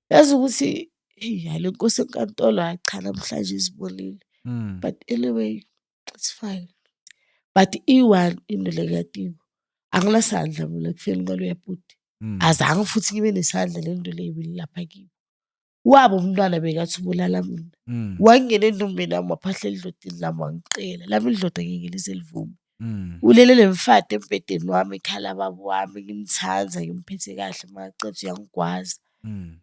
Yazi ukuthi hey le nkosi enkantolo hayi cha namhlanje izibonile. But anyway it's fine. But i-one into le kuyadinga. Anginasandla mina ekufeni kwaloya bhuti. Azange futhi ngibe nesandla le nto le ibili lapha kimi. Wabo umntwana bekathi ubulala mina. Wangena endombeni yami waphahla edlotini lami wangiqela. Lami idlota ngeke lize livume. Ulelele mfati embhedeni wami ekhala baba wami ngimthanza ngimphethe kahle macethu uyangigwaza.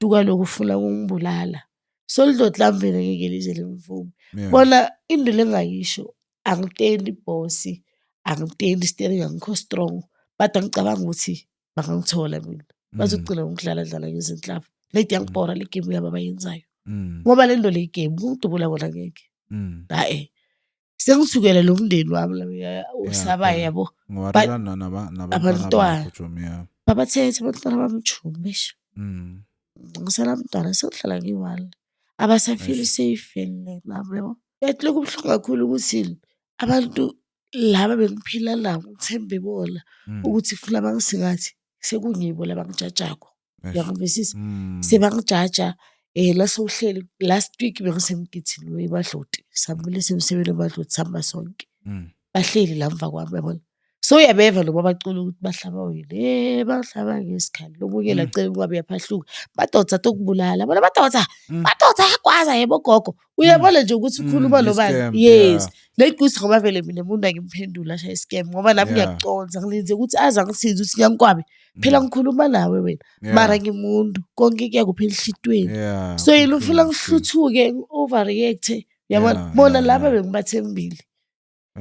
Duka lokhu ufuna ukungibulala. So lidloti lami vele ngeke lize livume. Bona into lengayisho angitendi ibhosi angitendi steering angikho strong but angicabanga ukuthi bangangithola mina. Bazogcina ngokudlala ngezinhlava. Lady yangibhora le game yabo abayenzayo. Ngoba le nto le game kungidubula kona ngeke. Hayi. Sengithukela lo mndeni wami la usabayo yabo. Ngwarilana Abantwana babathethe abantwana bamjumisha. Ngisala mntwana sekuhlala ngiwala. Abasafeel safe nami yabo. Yathi lokhu kubuhlungu kakhulu ukuthi abantu laba bengiphila nabo ngithembe bona ukuthi funa bangisingathi sekungibo labangijajako. Uyangizwisisa? Sebangijaja la sewuhleli last week bengisemgithini wemadloti. Samile semsebenzini wemadloti samba sonke. Bahleli la mva kwami yabona. So uyabeva noma bacula ukuthi bahlaba wena. Bahlaba ngesikhali. Lomunye lacela ukwabe yaphahluka. Madodza tokubulala. Bona madodza ayakwaza yebo gogo. Uyabona nje ukuthi ukhuluma nobani. Yes. Le gusi ngoba vele mina umuntu angimphendula shaya scam ngoba nami ngiyakuconza ngilenze ukuthi aza ngisiza ukuthi ngiyangikwabi. Phela ngikhuluma nawe wena. Mara ngimuntu konke kuyakuphela ehlitweni. So yena ufuna ngihluthuke overreact. Yabona bona laba bengibathembile.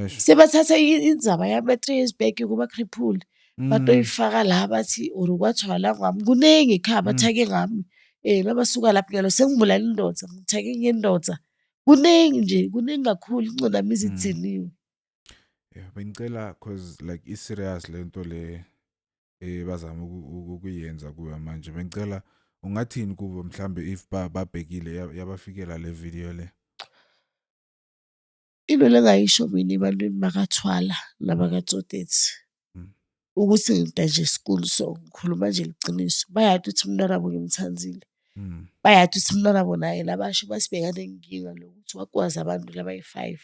Sebathatha indzaba yami 3 years back kuba cripple. Batoyifaka la bathi urukwathiwala ngami. Kunengi ekhaya bathake ngami. Labasuka lapha ngelo sengibulala indoda ngithake ngendoda. Kuningi nje kuningi kakhulu ingcindamizi ithiniwe. Yeah, bengicela cause like is serious lento le bazama ukuyenza kuyo manje. Bengicela ungathini kubo mhlambe if babhekile yabafikela le video le. Into lengayisho mina ebantwini bakaThwala nabakaTsotetsi ukuthi ngida nje school so ngikhuluma nje liqiniso. Bayati ukuthi umntwana wabo ngimthanzile. Bayati ukuthi umntwana wabo naye labasho basibhekane nenkinga lokuthi wakwazi abantu labayi-5.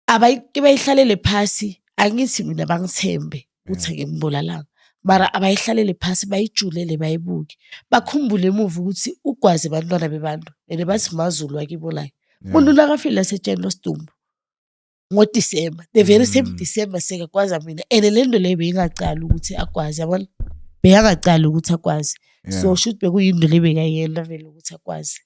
Abayike bayihlalele phasi, angithi mina bangithembe ukuthi angimbulalanga. Mara abayihlalele phasi bayijulele bayibuke. Bakhumbule emuva ukuthi ugwaze abantwana bebantu and bathi maZulu wakibo la. Umuntu nakafile lasetsheni losidumbu ngoDisemba, the very same December sekakwazi mina and le nto leyo beyingacala ukuthi akwazi yabona, beyangacala ukuthi akwazi. So should bekuyinto le bekayiyena vele ukuthi akwazi.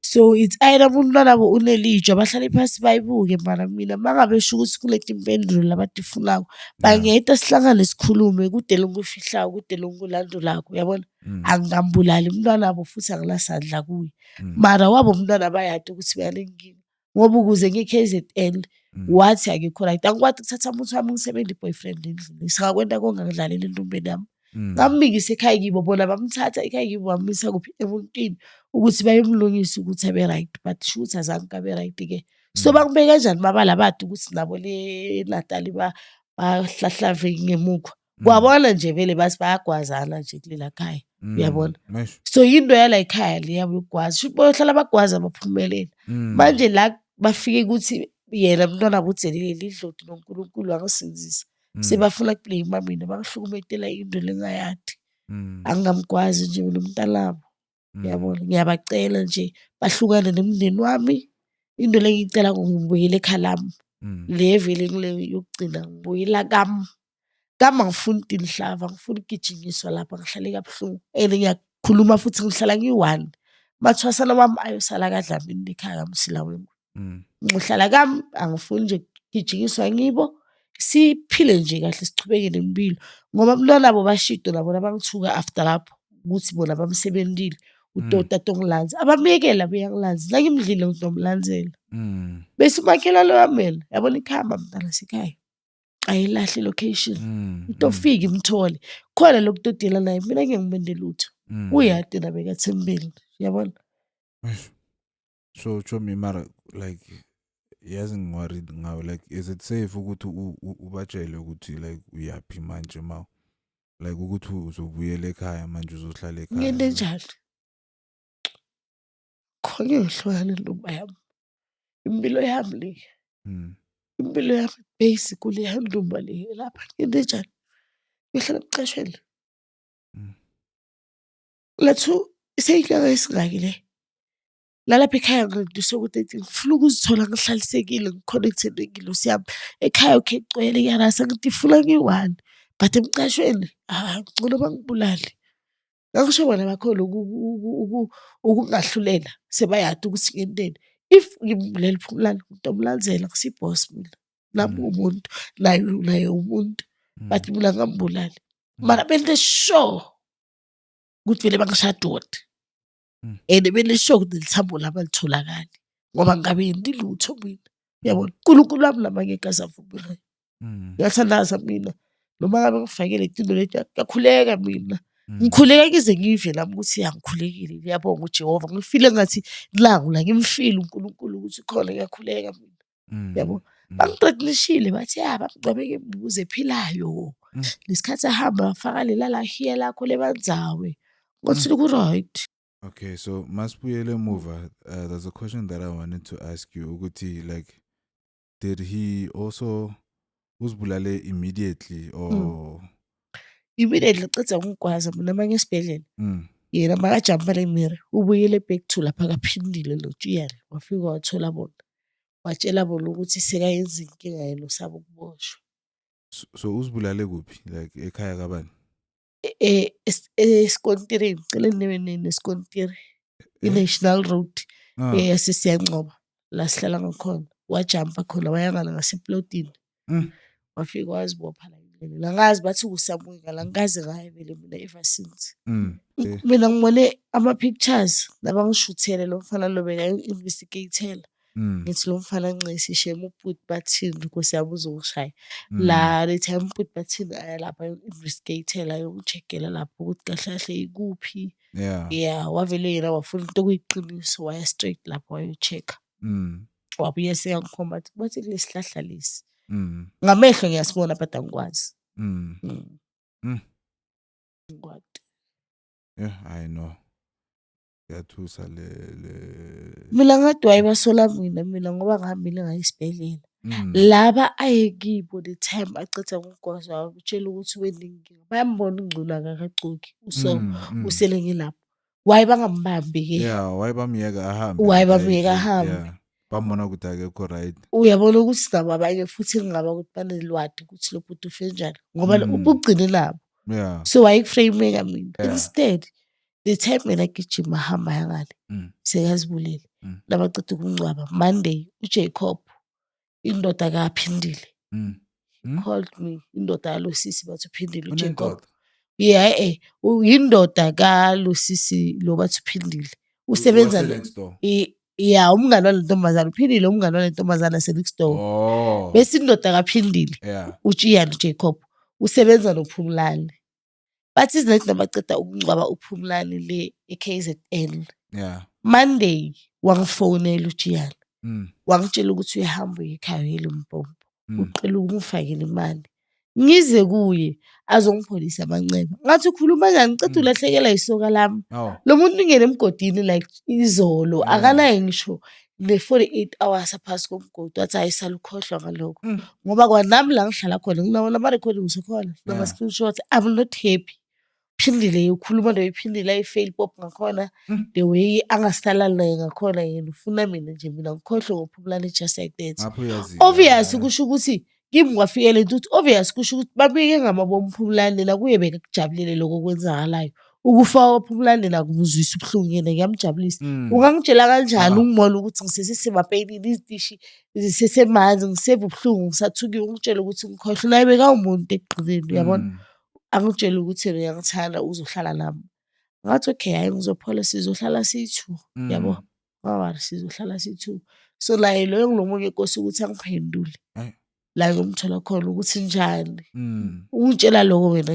So it's either umntwana wabo unelijwa bahlale phasi bayibuke mara mina mangabe esho ukuthi kulethe impendulo labatifunako bangeta sihlangane sikhulume kude lonkufihlayo kude lonkulandulako yabona. Angingambulali umntwana wabo futhi angilasandla kuye. Mara wabo umntwana bayade ukuthi bayalenkinga ngoba ukuze nge-KZN wathi akekho right. Angikwazi ukuthatha umuntu wami ngisebenza boyfriend endlini. Singakwenda kongangilalela entombeni yami. Ngambikisa ekhaya kibo bona bamthatha ekhaya kibo bamisa kuphi emuntwini ukuthi bayomlungisa ukuthi abe right but shoot azange abe right ke. So bangibeka kanjani mabala bathi ukuthi nabo le Natal bahlahlave ngemukhwa. Kwabona nje vele bathi bayagwazana nje kulela khaya. Uyabona? So into yala ekhaya le yabo yokugwaza. Shoot boyohlala bagwaza abaphumelele. Manje la bafike ukuthi yena umntwana akuzelile idlodi noNkulunkulu wangisinzisa. Sebafuna ukublame mina bangihlukumetela into lengayadi. Angamgwazi nje mina umntanabo. Uyabona? Ngiyabacela nje bahlukane nemndeni wami. Into le ngicela ngibuyele ekhaya lami. Le vele ngile yokugcina ngibuyela kami. Kama ngifuna inhlava, ngifuna ukugijinyiswa lapha ngihlale kabuhlungu. And ngiyakhuluma futhi ngihlala ngi1. Mathwasana wami ayosala kaDlamini ekhaya kaMsila wami. Ngihlala kami angifuni nje ukugijinyiswa ngibo. Siphile nje kahle sichubeke nempilo ngoba abantwana nabo bashido nabo labangithuka after lapho ukuthi bona bamsebentile utata ongilanzi abamyekela beyangilanzi la ngimdlile nginomlandzela bese umakela lo yamela yabona ikhamba mntana sekhaya ayilahle location utofika imthole khona lokutodela naye mina ngeke ngibende lutho uyade nabeka Thembeni yabona. So Chomi mara like yazi ngiworried ngawo like is it safe ukuthi ubatshele ukuthi like uyaphi manje ma like ukuthi uzobuyela ekhaya manje uzohlala ekhaya ngene njalo khona ngihlwane ntombi yami impilo yami le impilo yami basically handumba le lapha ngene njalo ngihlala kuqashweni lethu iseyihlaka esingaki le lalapha ekhaya ngiduse ukuthi ngifuna ukuzithola ngihlalisekile ngiconnected nengilosi yami ekhaya okay gcwele yarasa ngithi funa ngi1 but emcashweni ngcono bangibulali ngisho bona bakhona ukungahlulela sebayade ukuthi ngenteni if ngimbulela Phumlani uNtomlandzela ngisiboss mina nami umuntu naye umuntu but mina ngambulali mara bente sure ukuthi vele bangishadode. And bele sure ukuthi lithambo laba litholakala ngoba ngabe indilutho mina uyabona uNkulunkulu wami lamanye kasavumela ngiyathandaza mina noma ngabe ngifakele iqiniso lethu kakhuleka mina ngikhuleka kize ngive nami ukuthi yangikhulekile ngiyabonga uJehova ngifile ngathi langu la ngimfile uNkulunkulu ukuthi khona ngiyakhuleka mina yabo bangiqedishile bathi bangcwabeke embuze ephilayo lesikhathi ahamba afaka lela hiya lakho lebandzawe ngothi ku right. Okay, so masibuyele emuva there's a question that I wanted to ask you ukuthi like did he also uzibulale immediately or immediately qedza ukugwaza mina manje esibhedlela yena makajampa lemiri ubuyele back to lapha kaphindile noTshiyana wafika wathola bona watshela bona ukuthi sekayenza inkinga yena usaba ukuboshwa. So uzibulale kuphi like ekhaya kabani? Eskontirini ngicela nibe neskontiri i-National Road yasesiyancoba la sihlala ngakhona wajampa khona wayangana ngaseplotini wafika wazibopha la endleleni angazi bathi kusamuka la ngikaze ngaye vele mina ever since. Mina ngibone ama pictures labangishuthele lo mfana lo beka investigatela ngithi lo mfana Ncisi shame ubhuti bathini Nkosi yami uzongishaya la le time ubhuti bathini aya lapha investigate-ela ayongi-check-ela lapho ukuthi kahle kahle ikuphi wavele yena wafuna into okuyiqiniso waya straight lapho wayo-check-a wabuye seyangikhomba bathi kulesi sihlahla lesi ngamehlo ngiyasibona but angikwazi ngikwazi I know yathusa le mina ngathi wayebasola mina ngoba ngihambile ngaye esibhedlela laba ayekibo the time acetha ngokugwaza wakutshela ukuthi wenenkinga bayambona ungcono akakagcoki usele ngilapho waye bangambambi-ke waye bamyeka ahambe bambona ukuthi akekho right uyabona ukuthi sinabo abanye futhi ngingaba ukuthi banelwadi ukuthi lo bhuti ufe njani ngoba ubugcine nabo so wayekuframe-eka mina instead the time mina gijima hamba yangale sekazibulele labaceda ukungcwaba Monday uJacob indoda kaphindile called me indoda kalosisi bathi uphindile uJacob indoda kalosisi lo bathi uphindile usebenza umngane wale ntombazana uphindile umngane wale ntombazana se-next door bese indoda kaphindile uJiyan Jacob usebenza noPhumlani bathi izinto nabaceda ukungcwaba uPhumlani le eKZN Monday wangifonela uJiyan wangitshela ukuthi uyahamba ekhaya eLimpopo uqela ukungifakela imali ngize kuye azongipholisa amanceba ngathi ukhuluma njani ngicela ulahlekela isoka lami lo muntu ungene emgodini like izolo akanayo ngisho ne-48 hours phasi komgodi wathi ayisalukhohlwa ngalokho ngoba kwanami la ngihlala khona nginawo nama-recording ngisekhona nama-screenshot I'm not happy phindile ukhuluma nayo iphindile ayi-fail pop ngakhona the way angasalala naye ngakhona yena ufuna mina nje mina ngikhohlwe ngoPhumlani just like that obvious kusho ukuthi kimi kwafikele ukuthi obvious kusho ukuthi babike ngamabomu uPhumlani nakuye bekujabulele lokho kwenzakalayo ukufa kwaPhumlani nakubuzwisa ubuhlungu yena ngiyamjabulisa ungangitshela kanjani ungibona ukuthi ngisesemapenini izitishi zisesemanzi ngiseva ubuhlungu ngisathukiwe ungitshela ukuthi ngikhohlwe naye bekawumuntu ekugqineni uyabona angitshela ukuthi uyangithanda uzohlala nami ngathi okay hayi ngizophola sizohlala siyi-2 yabo sizohlala siyi-2 so naye loyo ngilomunye inkosi ukuthi angiphendule la ngomthola khona ukuthi njani ungitshela lokho wena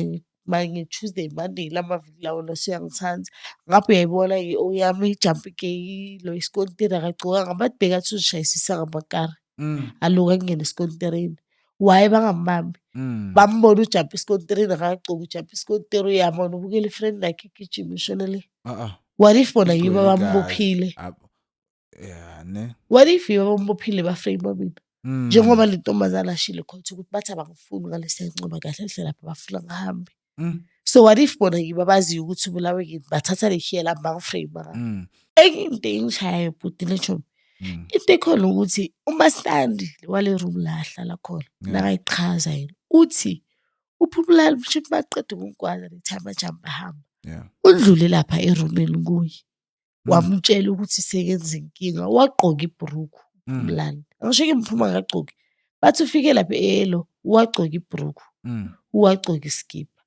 nge-Tuesday Monday lamaviki lawo nosiyangithanda ngapho uyayibona oyami ijump gay lo isikontiri akagcokanga bathi bekathi uzishayisisa ngamakara aloku angene esikontirini waye bangambambi bambona ujump isikontirini akagcoka ujump isikontirini uyabona ubukela ifriend lakhe igijima ishone le what if bona yibo bambophile what if yibo bambophile baframe mina njengoba le ntombazana ashile khona ukuthi bathi abangifuni ngalesi ncoma kahle hle lapha bafuna ngihambe so what if bona yibo abaziyo ukuthi ubulawe yini bathatha le hiya lami bangiframe enye into engishayayo bhuti netsho into ekhona ukuthi uMasitandi wale room la ahlala khona nakayiqhaza yena uthi uPhumlani mshithi baqeda ukugwaza le time ajamba hamba udlule lapha eroomini kuye wamtshela ukuthi sekenza inkinga waqoka ibhuruku uPhumlani angisho ke mphuma ngaqoki bathi ufike lapha elo waqoka ibhuruku waqoka iskipa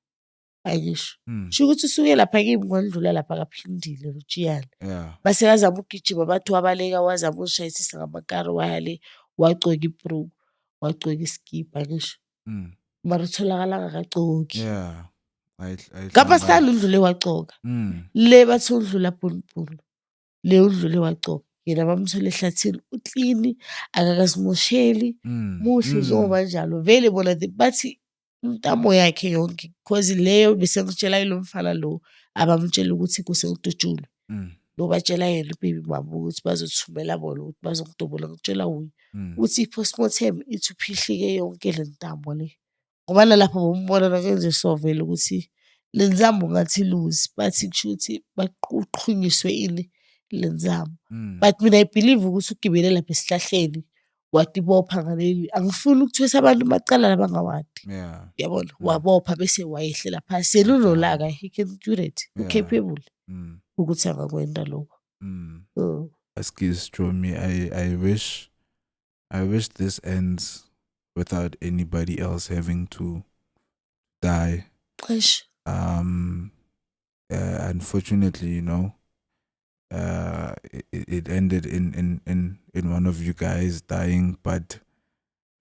ayisho sho ukuthi usuke lapha kimi ngondlula lapha kaphindile uJiyan base yazama ukugijima bathi wabaleka wazama uzishayisisa ngamakari wayale waqoka ibhuruku waqoka iskipa ngisho mara utholakala ngakagcoki ngapha sithanda undlule waqoka le bathi undlula punpunu le undlule waqoka yena bamthole ehlathini uklini akakazimosheli muhle njengoba njalo vele bona bathi intamo yakhe yonke because leyo bese ngitshela lo mfana lo abamtshela ukuthi kusengidutshulwe lo batshela yena ubaby mama ukuthi bazothumela bona ukuthi bazongidobola ngitshela uyi uthi i-postmortem ithi uphihlike yonke le ntamo le ngoba nalapho bombona nakenze sovela ukuthi le nzambo ngathi lose bathi kusho ukuthi baqhunyiswe ini le nzambo but mina I believe ukuthi ugibele lapha esihlahleni watibopha ngaleli angifuni ukuthwesa abantu macala labangawadi yabona wabopha bese wayehlela phasi yena unolaka he can do that capable ukuthi angakwenda lokho excuse Stromy, I wish this ends without anybody else having to die. Unfortunately, it ended in one of you guys dying. But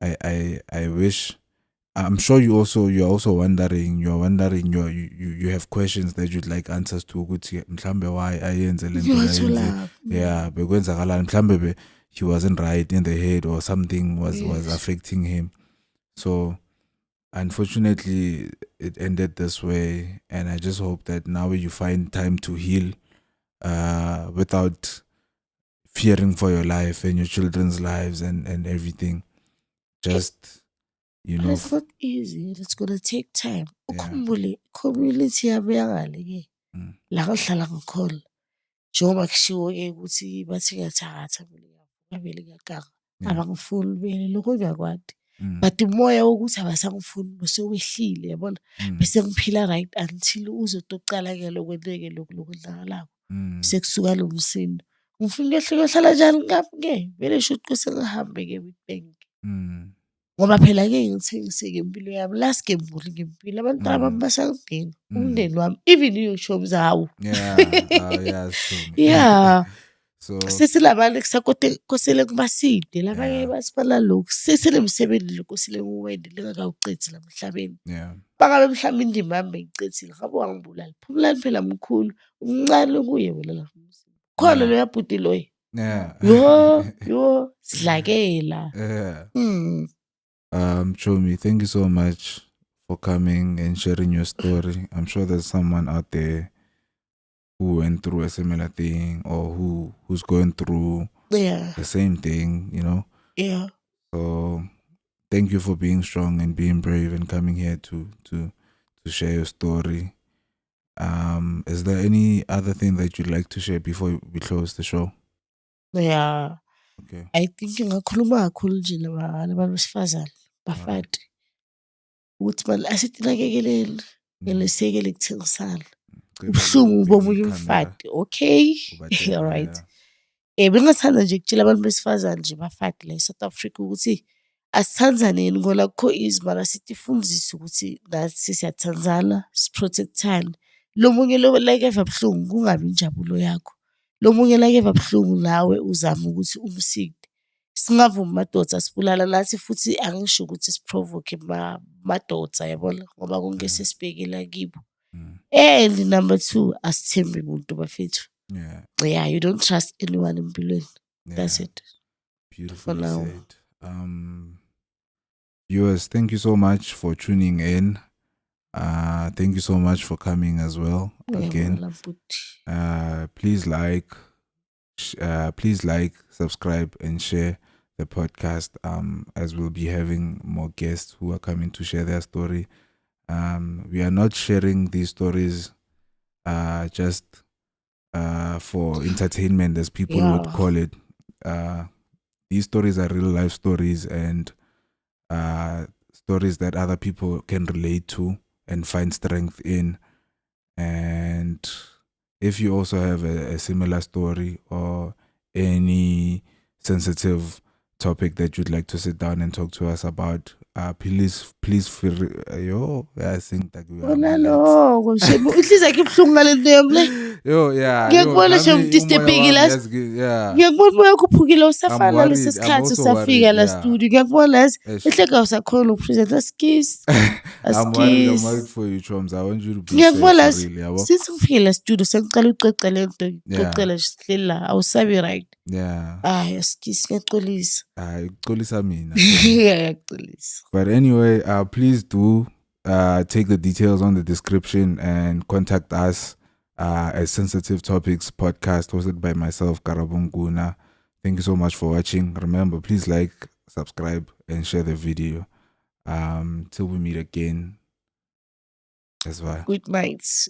I wish. I'm sure you're also wondering. You have questions that you'd like answers to. Ukuthi mhlambe why ayenze lento ayenze. Yeah, bekwenzakalani mhlambe he wasn't right in the head or something was affecting him. So unfortunately, it ended this way, and I just hope that now you find time to heal, without fearing for your life and your children's lives and everything. Just, you know. It's not easy. It's gonna take time. Ukhumbule community yami yangale ke la ngihlala ngikhona. Njengoba kushiwo-ke ukuthi bathi ngiyathakatha mina vele ngiyaganga. Abangifuni vele lokho ngiyakwadi. But umoya wokuthi abasangifuni bese wehlile yabona. Bese ngiphila right until uzotokucala-ke lokwenteke lokhu lokwenzakalako. Sekusuka lo msindo. Ngifuna ukuyohlala njani ngaphi-ke? Vele shuthi kuse ngihambe-ke with bank. Ngoba phela ngeke ngithengise-ke impilo yami la sigembule ngempilo abantwana bami basangidinga umndeni wami even iyosho zawo. Yeah. So sesilabantu kusakosele kubaside labanye basifana lokhu sesenemsebenzi lokosele uwende lingakawuqithi la emhlabeni. Bangabe mhlawumbe indima yami beyicethile ngabe wangibulala. Phumulani phela mkhulu umncane kuye wena la. Khona lo yabhuti loyo. Yo sidlakela. Chomi, thank you so much for coming and sharing your story. I'm sure there's someone out there who went through a similar thing or who's going through the same thing, you know? Yeah. So thank you for being strong and being brave and coming here to share your story. Is there any other thing that you'd like to share before we close the show? Yeah. Okay. I think ngingakhuluma kakhulu nje labantu besifazane bafati ukuthi manje asitinakekeleni ngelesekele kuthengisana. Ubuhlungu bomunye umfati. Okay. Alright. Bengathanda nje ukutshela abantu besifazane nje bafati la eSouth Africa ukuthi asithanzaneni ngoba kukho izimara sithi ifundise ukuthi nathi siyathandzana siprotectane. Lo munye lo like eva buhlungu kungabi injabulo yakho. Lo munye like eva buhlungu nawe uzama ukuthi umside. Singavumi madoda sibulala nathi futhi angisho ukuthi siprovoke madoda yabona ngoba konke sesibhekela kibo. And number 2, asithembe umuntu bafethu. Yeah, you don't trust anyone empilweni. That's it. Beautifully said. Viewers, thank you so much for tuning in. Thank you so much for coming as well. Again, please like, subscribe, and share the podcast. As we'll be having more guests who are coming to share their story. We are not sharing these stories just for entertainment, as people would call it. These stories are real life stories and stories that other people can relate to and find strength in. And if you also have a similar story or any sensitive topic that you'd like to sit down and talk to us about, please feel I think that we ngiyakubona nje ngidistebhekile ngiyakubona umoya ukhuphukile usafana lesi sikhathi usafika la studio ngiyakubona yazi ehleka usakhona ukupresenta skis I'm worried for you, Choms. I want you to be ngiyakubona safe, really, since ngifike la studio sengicela ucece lento ngicocela nje sihleli la awusabi right. Skis ngiyaxolisa. Uxolisa mina. Ngiyaxolisa. But anyway, please do take the details on the description and contact us as Sensitive Topics Podcast, hosted by myself, Karabo Nguna. Thank you so much for watching. Remember, please like, subscribe, and share the video. Till we meet again. That's why. Good night.